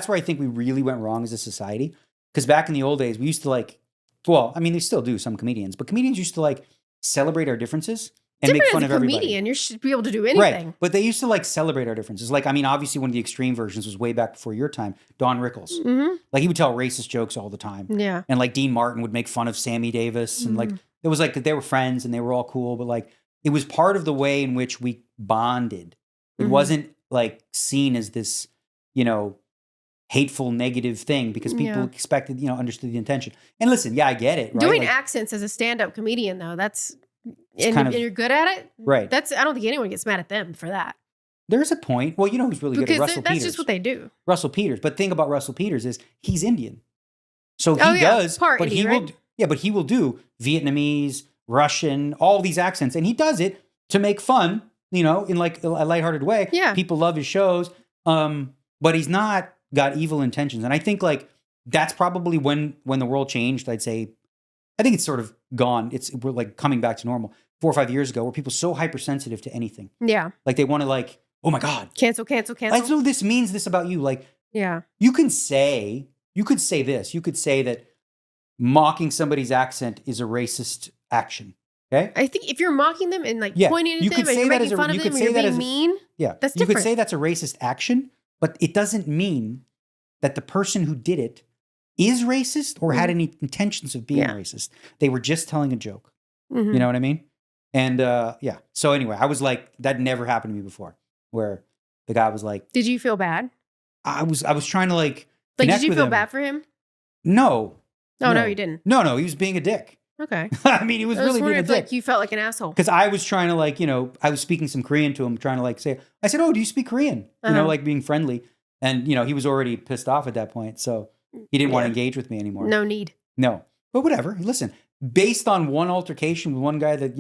Speaker 2: where I think we really went wrong as a society. Because back in the old days, we used to like, well, I mean, they still do, some comedians, but comedians used to like celebrate our differences and make fun of everybody. As a comedian,
Speaker 1: you should be able to do anything.
Speaker 2: Right. But they used to like celebrate our differences. Like, I mean, obviously one of the extreme versions was way back before your time, Don Rickles. Mm-hmm. Like, he would tell racist jokes all the time. Yeah. And like Dean Martin would make fun of Sammy Davis. And like, it was like they were friends and they were all cool. But like, it was part of the way in which we bonded. It wasn't like seen as this, you know, hateful, negative thing because people expected, you know, understood the intention. And listen, I get it. Right?
Speaker 1: Doing accents as a stand-up comedian, though, and you're good at it.
Speaker 2: Right.
Speaker 1: I don't think anyone gets mad at them for that.
Speaker 2: There's a point. Well, you know who's really good at Russell Peters.
Speaker 1: That's just what they do.
Speaker 2: Russell Peters. But the thing about Russell Peters is he's Indian. So he does.
Speaker 1: Part
Speaker 2: but
Speaker 1: Indie,
Speaker 2: he
Speaker 1: right?
Speaker 2: will. But he will do Vietnamese, Russian, all these accents, and he does it to make fun. You know, in like a lighthearted way. Yeah. People love his shows. But he's not got evil intentions. And I think like that's probably when the world changed. I'd say, I think it's sort of gone. We're like coming back to normal 4 or 5 years ago where people so hypersensitive to anything. Yeah. Like they want to like, oh my God.
Speaker 1: Cancel.
Speaker 2: I know this means this about you. Like, you could say this. You could say that mocking somebody's accent is a racist action. Okay.
Speaker 1: I think if you're mocking them and like pointing at them and you're making fun of them and you're being mean, that's different.
Speaker 2: You could say that's a racist action, but it doesn't mean that the person who did it is racist or had any intentions of being racist. They were just telling a joke. Mm-hmm. You know what I mean? And yeah. So anyway, I was like, that never happened to me before, where the guy was like,
Speaker 1: Did you feel bad?
Speaker 2: I was trying to like
Speaker 1: Like,
Speaker 2: connect
Speaker 1: did you
Speaker 2: with
Speaker 1: feel
Speaker 2: him.
Speaker 1: bad for him?
Speaker 2: No.
Speaker 1: Oh, no, you didn't.
Speaker 2: No, he was being a dick.
Speaker 1: Okay.
Speaker 2: I mean, he was
Speaker 1: I was
Speaker 2: really being
Speaker 1: wondering
Speaker 2: a
Speaker 1: if
Speaker 2: dick.
Speaker 1: like you felt like an asshole.
Speaker 2: Because I was trying to like, I was speaking some Korean to him, trying to like say, I said, oh, do you speak Korean? Like being friendly. And, he was already pissed off at that point. So he didn't want to engage with me anymore.
Speaker 1: No need.
Speaker 2: No. But whatever. Listen, based on one altercation with one guy that,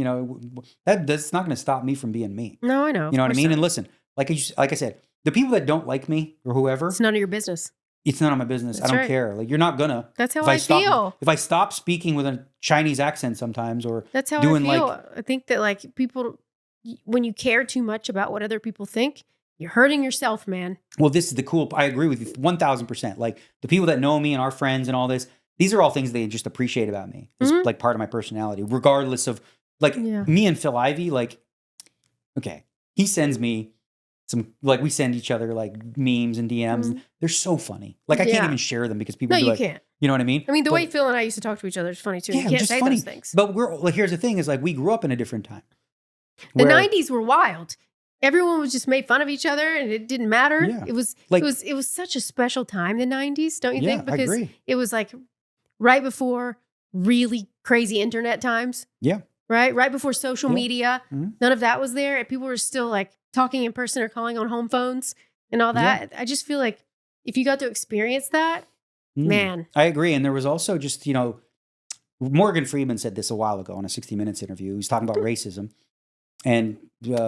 Speaker 2: that's not going to stop me from being me.
Speaker 1: No, I know.
Speaker 2: You know what I mean? And listen, like I said, the people that don't like me or whoever,
Speaker 1: It's none of your business.
Speaker 2: it's none of my business.
Speaker 1: That's
Speaker 2: I don't
Speaker 1: right.
Speaker 2: care. Like, you're not gonna.
Speaker 1: That's how
Speaker 2: if
Speaker 1: I
Speaker 2: stop,
Speaker 1: feel.
Speaker 2: If I stop speaking with a Chinese accent sometimes, or
Speaker 1: That's how
Speaker 2: doing
Speaker 1: I feel.
Speaker 2: like,
Speaker 1: I think that like people, when you care too much about what other people think, you're hurting yourself, man.
Speaker 2: well, this is the cool. I agree with you 1,000%. Like the people that know me and our friends and all this, these are all things they just appreciate about me. It's like part of my personality, regardless of like me and Phil Ivey. Like, okay, he sends me some, like we send each other like memes and DMs. And they're so funny. Like I can't even share them because people
Speaker 1: No,
Speaker 2: be
Speaker 1: you
Speaker 2: like,
Speaker 1: can't.
Speaker 2: you know what I mean?
Speaker 1: I mean, the way Phil and I used to talk to each other is funny too.
Speaker 2: Yeah,
Speaker 1: You can't
Speaker 2: just
Speaker 1: say
Speaker 2: funny.
Speaker 1: those things.
Speaker 2: But we're like, here's the thing: is like we grew up in a different time.
Speaker 1: The
Speaker 2: where-
Speaker 1: 90s were wild. Everyone was just made fun of each other and it didn't matter.
Speaker 2: Yeah.
Speaker 1: It was
Speaker 2: Like-
Speaker 1: it was such a special time, the 90s, don't you
Speaker 2: Yeah,
Speaker 1: think?
Speaker 2: I
Speaker 1: Because
Speaker 2: agree.
Speaker 1: it was like right before really crazy internet times.
Speaker 2: Yeah.
Speaker 1: Right before social media.
Speaker 2: Mhm.
Speaker 1: None of that was there. And people were still like talking in person or calling on home phones and all that. I just feel like if you got to experience that, man.
Speaker 2: I agree. And there was also just, Morgan Freeman said this a while ago on a 60 Minutes interview. He was talking about racism. And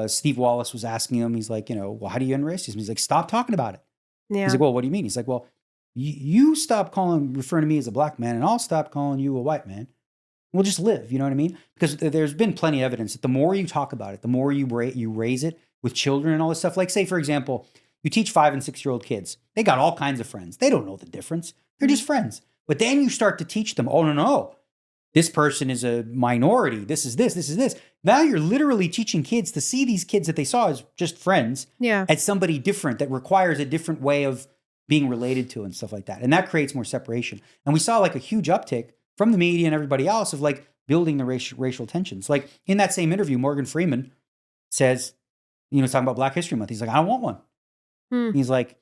Speaker 2: Steve Wallace was asking him, he's like, well, how do you end racism? He's like, stop talking about it.
Speaker 1: Yeah.
Speaker 2: He's like, well, what do you mean? He's like, well, you stop referring to me as a black man, and I'll stop calling you a white man. We'll just live. You know what I mean? Because there's been plenty of evidence that the more you talk about it, the more you raise it with children and all this stuff. Like, say, for example, you teach 5 and 6-year-old kids. They got all kinds of friends. They don't know the difference. They're just friends. But then you start to teach them, oh, no. This person is a minority. This is this. This is this. Now you're literally teaching kids to see these kids that they saw as just friends as somebody different that requires a different way of being related to and stuff like that. And that creates more separation. And we saw like a huge uptick from the media and everybody else of like building the racial tensions. Like in that same interview, Morgan Freeman says, talking about Black History Month. He's like, I don't want one. He's like,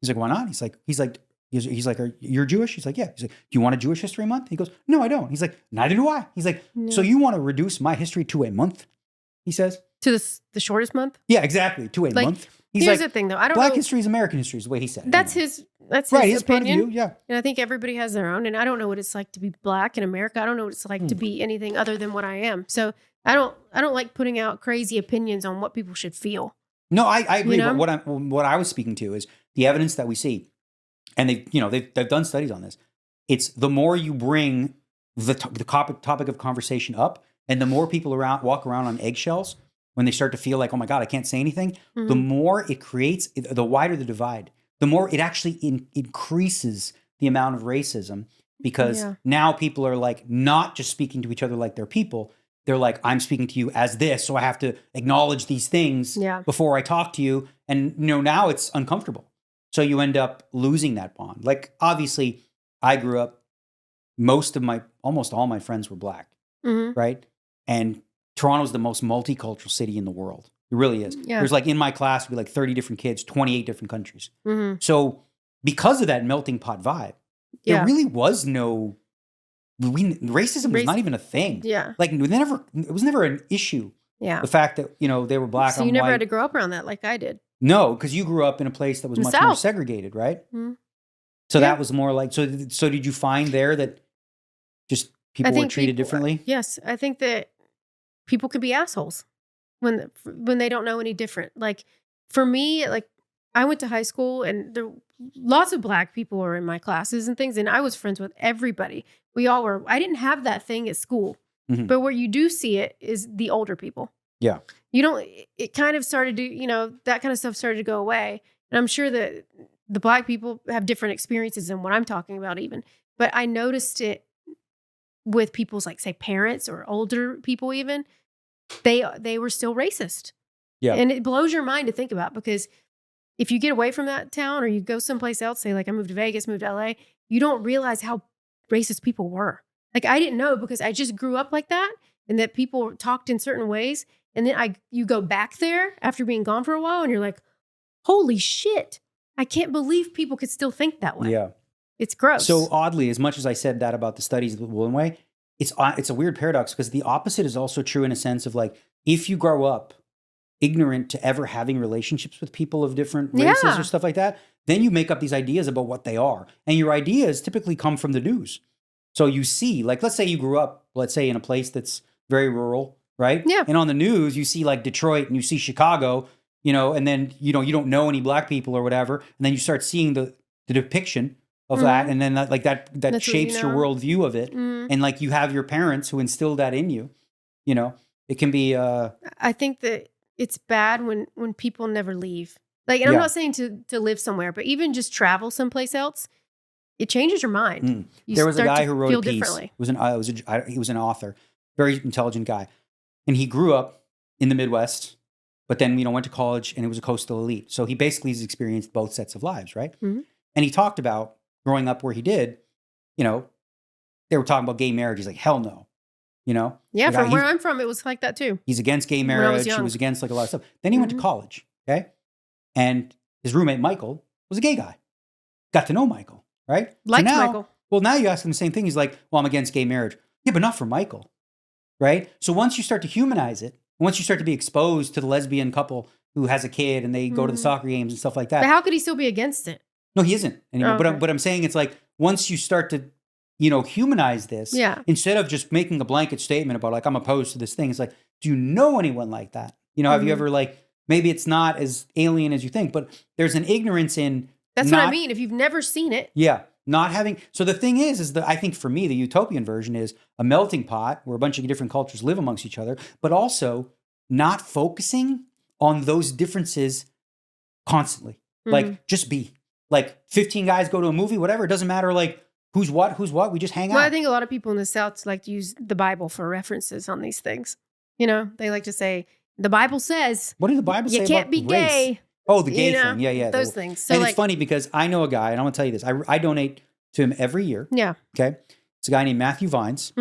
Speaker 2: why not? He's like, you're Jewish? He's like, yeah. He's like, do you want a Jewish History Month? He goes, no, I don't. He's like, neither do I. He's like, so you want to reduce my history to a month? He says.
Speaker 1: To the shortest month?
Speaker 2: Yeah, exactly. To a month. He's
Speaker 1: here's
Speaker 2: like,
Speaker 1: the thing though. I don't
Speaker 2: Black
Speaker 1: know.
Speaker 2: history is American history is the way he said it.
Speaker 1: That's his
Speaker 2: right, his point of
Speaker 1: opinion.
Speaker 2: view, yeah.
Speaker 1: And I think everybody has their own. And I don't know what it's like to be black in America. I don't know what it's like to be anything other than what I am. So I don't like putting out crazy opinions on what people should feel.
Speaker 2: No, I agree. But what I was speaking to is the evidence that we see, and they've done studies on this. It's the more you bring the topic of conversation up, and the more people walk around on eggshells when they start to feel like, oh my God, I can't say anything. The more it creates, the wider the divide, the more it actually increases the amount of racism, because now people are like not just speaking to each other like they're people. They're like, I'm speaking to you as this, so I have to acknowledge these things before I talk to you. And now it's uncomfortable. So you end up losing that bond. Like, obviously, I grew up, almost all my friends were black, right? And Toronto's the most multicultural city in the world. It really is.
Speaker 1: Yeah.
Speaker 2: There's like, in my class, it'd be like 30 different kids, 28 different countries. So because of that melting pot vibe, there really was no... racism was not even a thing.
Speaker 1: Yeah.
Speaker 2: Like, it was never an issue.
Speaker 1: Yeah.
Speaker 2: The fact that, they were black,
Speaker 1: So
Speaker 2: I'm
Speaker 1: you never
Speaker 2: white.
Speaker 1: had to grow up around that like I did.
Speaker 2: No, because you grew up in a place that was
Speaker 1: In
Speaker 2: much
Speaker 1: the
Speaker 2: more
Speaker 1: South.
Speaker 2: segregated, right?
Speaker 1: Mhm.
Speaker 2: So that was more like, so did you find there that just people were treated differently?
Speaker 1: Yes. I think that people can be assholes when they don't know any different. Like for me, like I went to high school and there lots of black people were in my classes and things, and I was friends with everybody. We all were. I didn't have that thing at school, but where you do see it is the older people.
Speaker 2: Yeah.
Speaker 1: You don't, it kind of started to, that kind of stuff started to go away. And I'm sure that the black people have different experiences than what I'm talking about even. But I noticed it with people's, like, say, parents or older people even. They were still racist.
Speaker 2: Yeah.
Speaker 1: And it blows your mind to think about, because if you get away from that town or you go someplace else, say like I moved to Vegas, moved to LA, you don't realize how racist people were. Like I didn't know because I just grew up like that. and that people talked in certain ways. And then you go back there after being gone for a while and you're like, holy shit, I can't believe people could still think that way.
Speaker 2: Yeah.
Speaker 1: It's gross.
Speaker 2: So oddly, as much as I said that about the studies of the one way, it's a weird paradox because the opposite is also true in a sense of like, if you grow up ignorant to ever having relationships with people of different races or stuff like that, then you make up these ideas about what they are. And your ideas typically come from the news. So you see, like, let's say you grew up, let's say in a place that's very rural, right?
Speaker 1: Yeah.
Speaker 2: And on the news, you see like Detroit and you see Chicago, and then, you don't know any black people or whatever. And then you start seeing the depiction of that. And then that shapes your worldview of it. And like you have your parents who instilled that in you, it can be.
Speaker 1: I think that it's bad when people never leave. Like, and I'm not saying to live somewhere, but even just travel someplace else, it changes your mind.
Speaker 2: There was a guy who wrote a piece.
Speaker 1: Differently.
Speaker 2: He was an author, very intelligent guy. And he grew up in the Midwest, but then, went to college and it was a coastal elite. So he basically has experienced both sets of lives, right? And he talked about growing up where he did, they were talking about gay marriage. He's like, hell no.
Speaker 1: Yeah, from where I'm from, it was like that too.
Speaker 2: He's against gay marriage. He was against like a lot of stuff. Then he went to college, okay? And his roommate, Michael, was a gay guy. Got to know Michael, right?
Speaker 1: Liked Michael.
Speaker 2: Well, now you ask him the same thing. He's like, well, I'm against gay marriage. Yeah, but not for Michael, right? So once you start to humanize it, once you start to be exposed to the lesbian couple who has a kid and they go to the soccer games and stuff like that.
Speaker 1: But how could he still be against it?
Speaker 2: No, he isn't anymore.
Speaker 1: Oh, okay.
Speaker 2: But I'm saying it's like once you start to, humanize this, instead of just making a blanket statement about like, I'm opposed to this thing, it's like, do you know anyone like that? Have you ever like, maybe it's not as alien as you think, but there's an ignorance in.
Speaker 1: That's what I mean. If you've never seen it.
Speaker 2: Yeah. Not having. So the thing is that I think for me, the utopian version is a melting pot where a bunch of different cultures live amongst each other, but also not focusing on those differences constantly. Like just be like 15 guys go to a movie, whatever. It doesn't matter like who's what. We just hang out.
Speaker 1: Well, I think a lot of people in the South like to use the Bible for references on these things. They like to say, the Bible says.
Speaker 2: What did the Bible say
Speaker 1: you can't
Speaker 2: about
Speaker 1: be
Speaker 2: race?
Speaker 1: gay.
Speaker 2: Oh, the gay thing. Yeah.
Speaker 1: Those things. So
Speaker 2: and it's funny because I know a guy, and I'm going to tell you this. I donate to him every year.
Speaker 1: Yeah.
Speaker 2: Okay. It's a guy named Matthew Vines.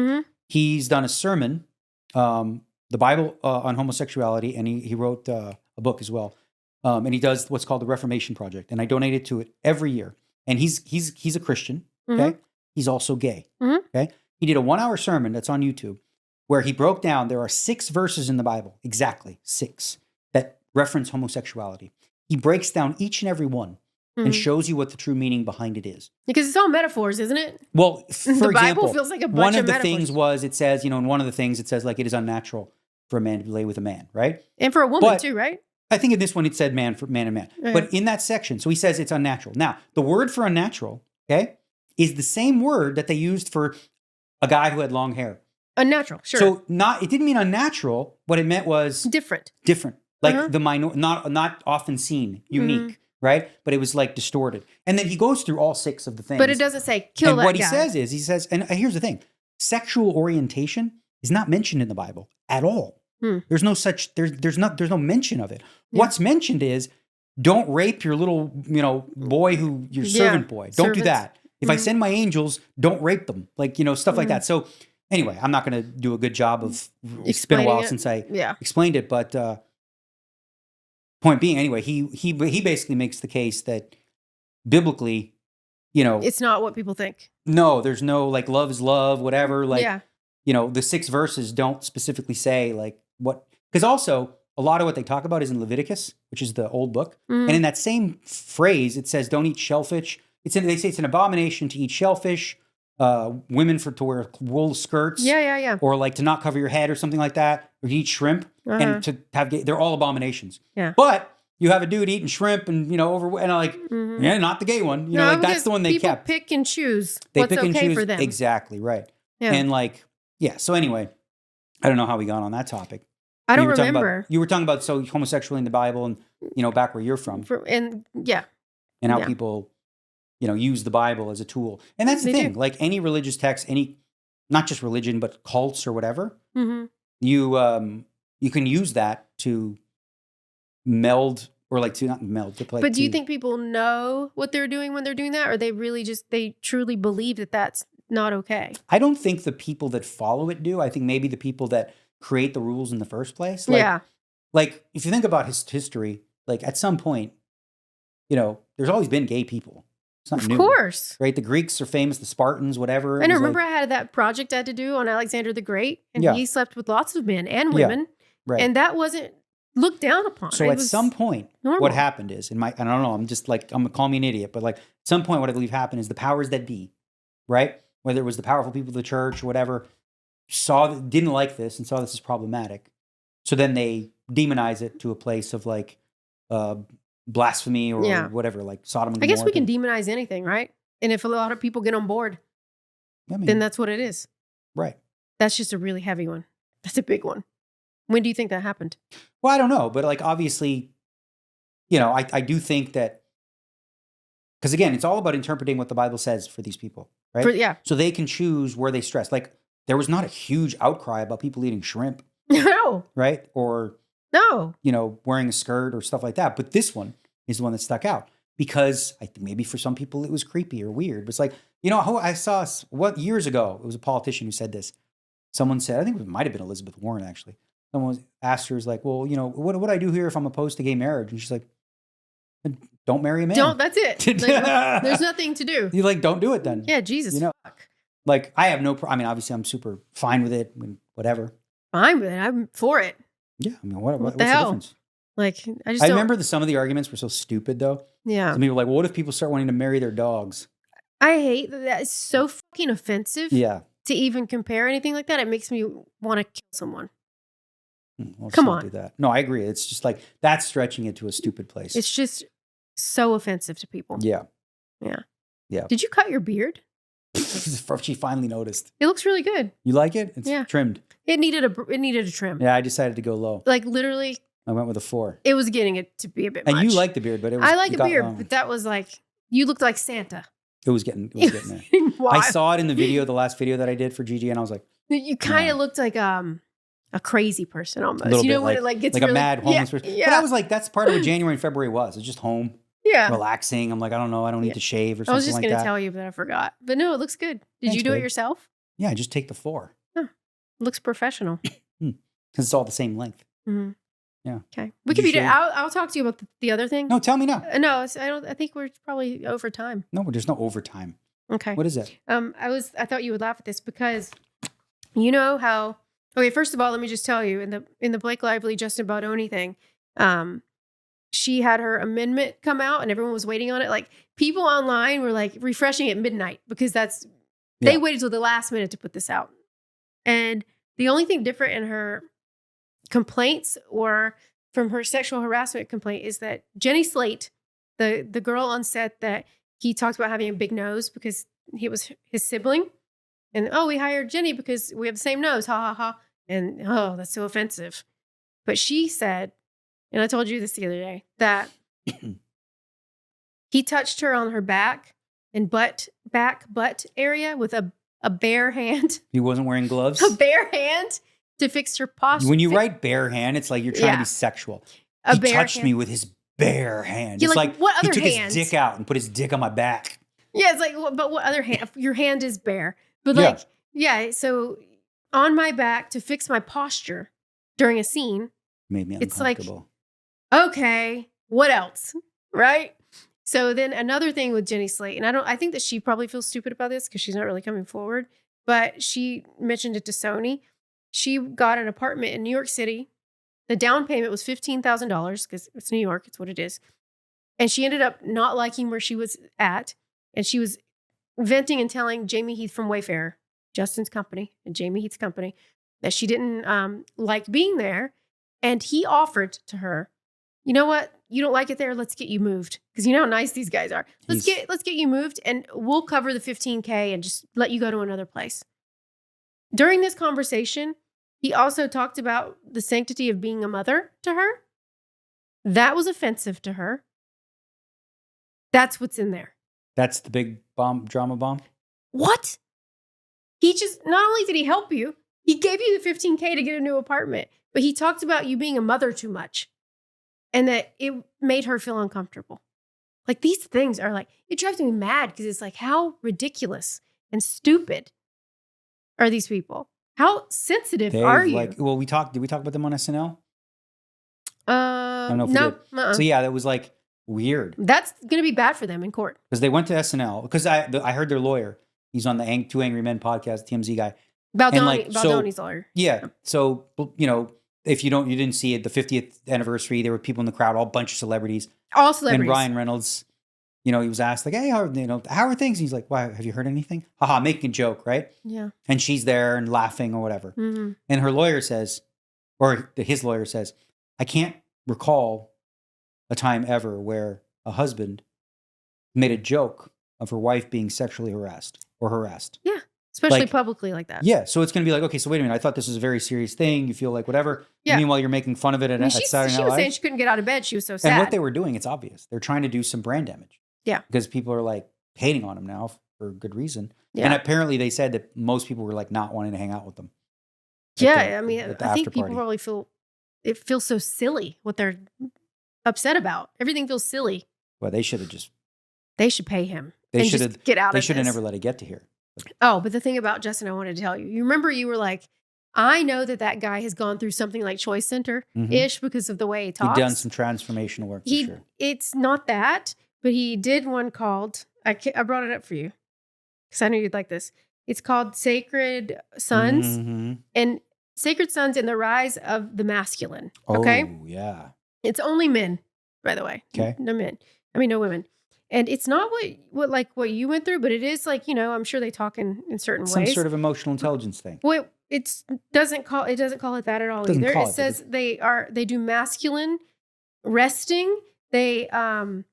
Speaker 2: He's done a sermon, the Bible on homosexuality, and he wrote a book as well. And he does what's called the Reformation Project, and I donated to it every year. And he's a Christian. Okay. He's also gay. Okay. He did a 1-hour sermon that's on YouTube where he broke down, there are 6 verses in the Bible, exactly 6, that reference homosexuality. He breaks down each and every one and shows you what the true meaning behind it is.
Speaker 1: Because it's all metaphors, isn't it?
Speaker 2: Well, for
Speaker 1: the
Speaker 2: example,
Speaker 1: Bible feels like a bunch
Speaker 2: one of the
Speaker 1: metaphors.
Speaker 2: things was, it says, in one of the things it says like it is unnatural for a man to lay with a man, right?
Speaker 1: And for a woman too, right?
Speaker 2: I think in this one it said man and man.
Speaker 1: Okay.
Speaker 2: But in that section, so he says it's unnatural. Now, the word for unnatural, okay, is the same word that they used for a guy who had long hair.
Speaker 1: Unnatural, sure.
Speaker 2: So it didn't mean unnatural. What it meant was
Speaker 1: different.
Speaker 2: Like the not often seen, unique, right? But it was like distorted. And then he goes through all 6 of the things.
Speaker 1: But it doesn't say kill
Speaker 2: and
Speaker 1: that
Speaker 2: what
Speaker 1: guy.
Speaker 2: he says, and here's the thing: sexual orientation is not mentioned in the Bible at all. There's no such. There's no mention of it. Yeah. What's mentioned is don't rape your little boy your servant boy. Don't do that. If I send my angels, don't rape them. Like stuff like that. So anyway, I'm not going to do a good job of. It's been a while since I explained it, but point being, anyway, he basically makes the case that biblically,
Speaker 1: it's not what people think.
Speaker 2: No, there's no like love is love, whatever. Like the 6 verses don't specifically say like what, because also a lot of what they talk about is in Leviticus, which is the old book, and in that same phrase it says don't eat shellfish. They say it's an abomination to eat shellfish. Women to wear wool skirts, or like to not cover your head or something like that, or to eat shrimp and to have they're all abominations. Yeah, but you have a dude eating shrimp and and I'm like not the gay one. That's the one they kept.
Speaker 1: Pick and choose.
Speaker 2: They
Speaker 1: what's
Speaker 2: pick and
Speaker 1: okay
Speaker 2: choose
Speaker 1: for them.
Speaker 2: Exactly right. Yeah. And so anyway, I don't know how we got on that topic.
Speaker 1: I don't remember.
Speaker 2: You were talking about homosexuality in the Bible and back where you're from,
Speaker 1: and
Speaker 2: how people. Use the Bible as a tool. And that's the thing. Like any religious text, not just religion, but cults or whatever, you can use that to meld or like to not meld. But
Speaker 1: do you think people know what they're doing when they're doing that? Or they really they truly believe that that's not okay.
Speaker 2: I don't think the people that follow it do. I think maybe the people that create the rules in the first place. Like if you think about history, like at some point, there's always been gay people. It's not new.
Speaker 1: Of course.
Speaker 2: Right? The Greeks are famous, the Spartans, whatever.
Speaker 1: And I remember I had that project I had to do on Alexander the Great, and he slept with lots of men and women.
Speaker 2: Right.
Speaker 1: And that wasn't looked down upon.
Speaker 2: So at some point,
Speaker 1: normal.
Speaker 2: What happened is, I don't know, I'm just like, call me an idiot, but like at some point what I believe happened is the powers that be, right? Whether it was the powerful people of the church or whatever, didn't like this and saw this as problematic. So then they demonize it to a place of like blasphemy or whatever, like Sodom and Gomorrah.
Speaker 1: I guess we can demonize anything, right? And if a lot of people get on board, then that's what it is.
Speaker 2: Right.
Speaker 1: That's just a really heavy one. That's a big one. When do you think that happened?
Speaker 2: Well, I don't know, but like obviously, I do think that, because again, it's all about interpreting what the Bible says for these people, right? So they can choose where they stress. Like there was not a huge outcry about people eating shrimp.
Speaker 1: No.
Speaker 2: Right? Or, wearing a skirt or stuff like that. But this one is the one that stuck out because I think maybe for some people it was creepy or weird. But it's like, I saw years ago, it was a politician who said this. Someone said, I think it might have been Elizabeth Warren actually. Someone asked her, like, well, what do I do here if I'm opposed to gay marriage? And she's like, don't marry a man.
Speaker 1: That's it. Like, there's nothing to do.
Speaker 2: You don't do it then.
Speaker 1: Yeah, Jesus, fuck.
Speaker 2: Like, I have obviously I'm super fine with it, whatever.
Speaker 1: Fine with it. I'm for it.
Speaker 2: Yeah, what's the difference?
Speaker 1: Like, I
Speaker 2: remember some of the arguments were so stupid, though.
Speaker 1: Yeah.
Speaker 2: Some people were like, well, what if people start wanting to marry their dogs?
Speaker 1: I hate that. It's so fucking offensive.
Speaker 2: Yeah.
Speaker 1: To even compare anything like that, it makes me want to kill someone.
Speaker 2: Well,
Speaker 1: come on.
Speaker 2: Do that. No, I agree. It's just like, that's stretching it to a stupid place.
Speaker 1: It's just so offensive to people.
Speaker 2: Yeah.
Speaker 1: Yeah.
Speaker 2: Yeah.
Speaker 1: Did you cut your beard?
Speaker 2: She finally noticed.
Speaker 1: It looks really good.
Speaker 2: You like it? It's trimmed.
Speaker 1: It needed a trim.
Speaker 2: Yeah, I decided to go low.
Speaker 1: Like literally.
Speaker 2: I went with a 4.
Speaker 1: It was getting it to be a bit much.
Speaker 2: And you like the beard, but
Speaker 1: I like a beard, but that was like, you looked like Santa.
Speaker 2: It was getting there. I saw it in the last video that I did for Gigi, and I was like,
Speaker 1: you kind of looked like a crazy person almost.
Speaker 2: When it gets like really, a mad homeless person. Yeah. But I was like, that's part of what January and February was. It's just home.
Speaker 1: Yeah.
Speaker 2: Relaxing. I'm like, I don't know. I don't need to shave or something like that.
Speaker 1: I was just going to tell you, but I forgot. But no, it looks good. Did you do it yourself?
Speaker 2: Yeah, just take the 4.
Speaker 1: Huh. Looks professional.
Speaker 2: Because it's all the same length.
Speaker 1: Mm-hmm.
Speaker 2: Yeah.
Speaker 1: Okay. We could be. I'll talk to you about the other thing.
Speaker 2: No, tell me now.
Speaker 1: No, I think we're probably over time.
Speaker 2: No, there's no overtime.
Speaker 1: Okay.
Speaker 2: What is it?
Speaker 1: I thought you would laugh at this because you know how. Okay, first of all, let me just tell you in the Blake Lively Justin Baldoni thing, she had her amendment come out and everyone was waiting on it. Like people online were like refreshing at midnight because they waited till the last minute to put this out. And the only thing different in her complaints or from her sexual harassment complaint is that Jenny Slate, the girl on set that he talked about having a big nose because he was his sibling. And, we hired Jenny because we have the same nose. Ha, ha, ha. And, that's so offensive. But she said, and I told you this the other day, that he touched her on her back and butt area with a bare hand.
Speaker 2: He wasn't wearing gloves?
Speaker 1: A bare hand to fix her posture.
Speaker 2: When you write bare hand, it's like you're trying to be sexual. He touched me with his bare hand.
Speaker 1: You're
Speaker 2: it's like
Speaker 1: what other
Speaker 2: he took
Speaker 1: hand?
Speaker 2: his dick out and put his dick on my back.
Speaker 1: Yeah, it's like, but what other hand? Your hand is bare. But so on my back to fix my posture during a scene.
Speaker 2: Made me uncomfortable.
Speaker 1: It's like, okay, what else? Right? So then another thing with Jenny Slate, and I think that she probably feels stupid about this because she's not really coming forward, but she mentioned it to Sony. She got an apartment in New York City. The down payment was $15,000 because it's New York. It's what it is. And she ended up not liking where she was at. And she was venting and telling Jamie Heath from Wayfair, Justin's company and Jamie Heath's company, that she didn't like being there. And he offered to her, you know what? You don't like it there. Let's get you moved. Because you know how nice these guys are. Let's get you moved and we'll cover the $15K and just let you go to another place. During this conversation, he also talked about the sanctity of being a mother to her. That was offensive to her. That's what's in there.
Speaker 2: That's the big drama bomb?
Speaker 1: What? He just, not only did he help you, he gave you the $15K to get a new apartment, but he talked about you being a mother too much and that it made her feel uncomfortable. Like these things are like, it drives me mad because it's like, how ridiculous. and stupid are these people? How sensitive
Speaker 2: Dave,
Speaker 1: are you?
Speaker 2: Did we talk about them on SNL?
Speaker 1: I
Speaker 2: don't know if we did. So yeah, that was like weird.
Speaker 1: That's going to be bad for them in court.
Speaker 2: Because they went to SNL. Because I heard their lawyer. He's on the Two Angry Men podcast, TMZ guy.
Speaker 1: Baldoni's lawyer.
Speaker 2: Yeah. So, if you didn't see it, the 50th anniversary, there were people in the crowd, all bunch of celebrities.
Speaker 1: All celebrities.
Speaker 2: And Ryan Reynolds, he was asked like, hey, how are things? And he's like, why, have you heard anything? Haha, making a joke, right?
Speaker 1: Yeah.
Speaker 2: And she's there and laughing or whatever. Mm-hmm. And her lawyer says, or his lawyer says, I can't recall a time ever where a husband made a joke of her wife being sexually harassed.
Speaker 1: Yeah. Especially publicly like that.
Speaker 2: Yeah. So it's going to be like, okay, so wait a minute. I thought this was a very serious thing. You feel like whatever.
Speaker 1: Yeah.
Speaker 2: Meanwhile, you're making fun of it at Saturday Night Live.
Speaker 1: She was saying she couldn't get out of bed. She was so sad.
Speaker 2: And what they were doing, it's obvious. They're trying to do some brand damage.
Speaker 1: Yeah.
Speaker 2: Because people are like hating on them now for good reason.
Speaker 1: Yeah.
Speaker 2: And apparently they said that most people were like not wanting to hang out with them.
Speaker 1: Yeah. I think people probably feels so silly what they're upset about. Everything feels silly.
Speaker 2: Well, they should
Speaker 1: pay him.
Speaker 2: They should have
Speaker 1: get out of this.
Speaker 2: They should have never let it get to here.
Speaker 1: Oh, but the thing about Justin, I wanted to tell you. You remember you were like, I know that guy has gone through something like Choice Center-ish because of the way he talks.
Speaker 2: He's done some transformational work for sure.
Speaker 1: It's not that, but he did one called, I brought it up for you because I knew you'd like this. It's called Sacred Sons. Mm-hmm. And Sacred Sons and the Rise of the Masculine. Okay?
Speaker 2: Oh, yeah.
Speaker 1: It's only men, by the way.
Speaker 2: Okay.
Speaker 1: No men. No women. And it's not what you went through, but it is like, I'm sure they talk in certain ways.
Speaker 2: Some sort of emotional intelligence thing.
Speaker 1: Well, it doesn't call it that at all either. It says they do masculine resting. They how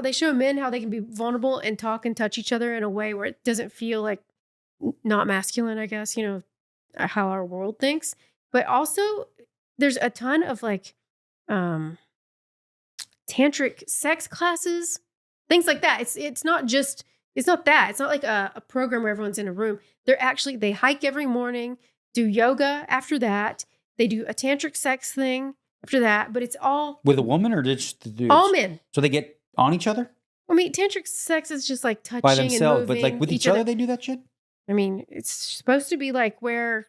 Speaker 1: they show men how they can be vulnerable and talk and touch each other in a way where it doesn't feel like not masculine, I guess, how our world thinks. But also there's a ton of like tantric sex classes, things like that. It's not that. It's not like a program where everyone's in a room. They hike every morning, do yoga after that. They do a tantric sex thing after that, but it's all
Speaker 2: with a woman or just the dudes?
Speaker 1: All men.
Speaker 2: So they get on each other?
Speaker 1: Tantric sex is just like touching
Speaker 2: by themselves,
Speaker 1: and moving,
Speaker 2: but like with each other they do that shit?
Speaker 1: It's supposed to be like where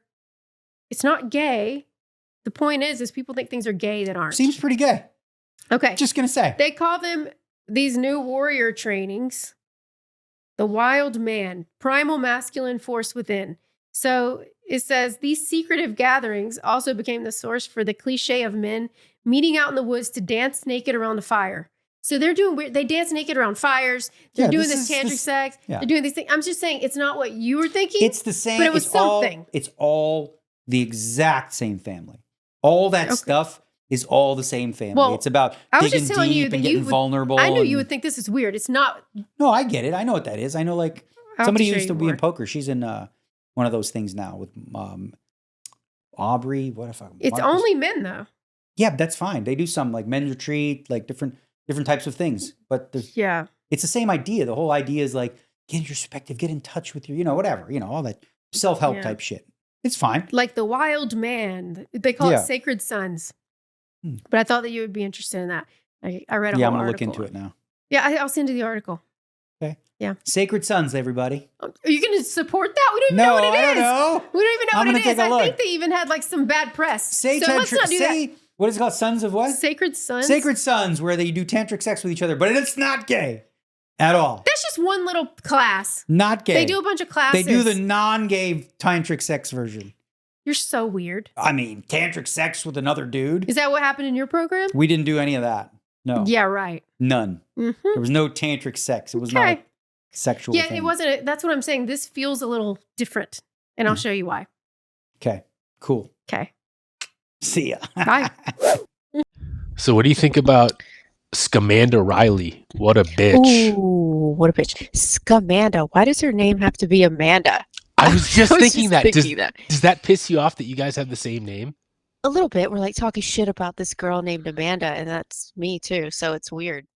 Speaker 1: it's not gay. The point is people think things are gay that aren't.
Speaker 2: Seems pretty gay.
Speaker 1: Okay.
Speaker 2: Just going to say.
Speaker 1: They call them these new warrior trainings, the wild man, primal masculine force within. So it says these secretive gatherings also became the source for the cliche of men meeting out in the woods to dance naked around the fire. So they're doing weird. They dance naked around fires. They're doing this tantric sex. Yeah. They're doing these things. I'm just saying it's not what you were thinking.
Speaker 2: It's the same.
Speaker 1: But it was something.
Speaker 2: It's all the exact same family. All that stuff is all the same family. Well, it's about digging deep and getting vulnerable.
Speaker 1: I knew you would think this is weird. It's not.
Speaker 2: No, I get it. I know what that is. I know like somebody who used to be in poker. She's in one of those things now with Aubrey. What if I?
Speaker 1: It's only men though.
Speaker 2: Yeah, that's fine. They do some like men's retreat, like different types of things. But it's the same idea. The whole idea is like get your perspective, get in touch with your, whatever, all that self-help type shit. It's fine.
Speaker 1: Like the wild man. They call it Sacred Sons. But I thought that you would be interested in that. I read a whole article.
Speaker 2: Yeah, I'm going to look into it now.
Speaker 1: Yeah, I'll send you the article.
Speaker 2: Okay.
Speaker 1: Yeah.
Speaker 2: Sacred Sons, everybody.
Speaker 1: Are you going to support that? We don't even know what it is. I don't know. We don't even know what it is. I think they even had like some bad press. Let's not do that.
Speaker 2: What is it called? Sons of what?
Speaker 1: Sacred Sons.
Speaker 2: Sacred Sons, where they do tantric sex with each other, but it's not gay at all.
Speaker 1: That's just one little class.
Speaker 2: Not gay.
Speaker 1: They do a bunch of classes.
Speaker 2: They do the non-gay tantric sex version.
Speaker 1: You're so weird.
Speaker 2: Tantric sex with another dude.
Speaker 1: Is that what happened in your program?
Speaker 2: We didn't do any of that. No.
Speaker 1: Yeah, right.
Speaker 2: None. Mm-hmm. There was no tantric sex. It was not a sexual thing.
Speaker 1: It wasn't. That's what I'm saying. This feels a little different, and I'll show you why.
Speaker 2: Okay. Cool.
Speaker 1: Okay.
Speaker 2: See ya.
Speaker 1: Bye.
Speaker 4: So what do you think about Scamanda Riley? What a bitch.
Speaker 5: Ooh, what a bitch. Scamanda. Why does her name have to be Amanda?
Speaker 4: I was just thinking that. Does that piss you off that you guys have the same name?
Speaker 5: A little bit. We're like talking shit about this girl named Amanda, and that's me too. So it's weird.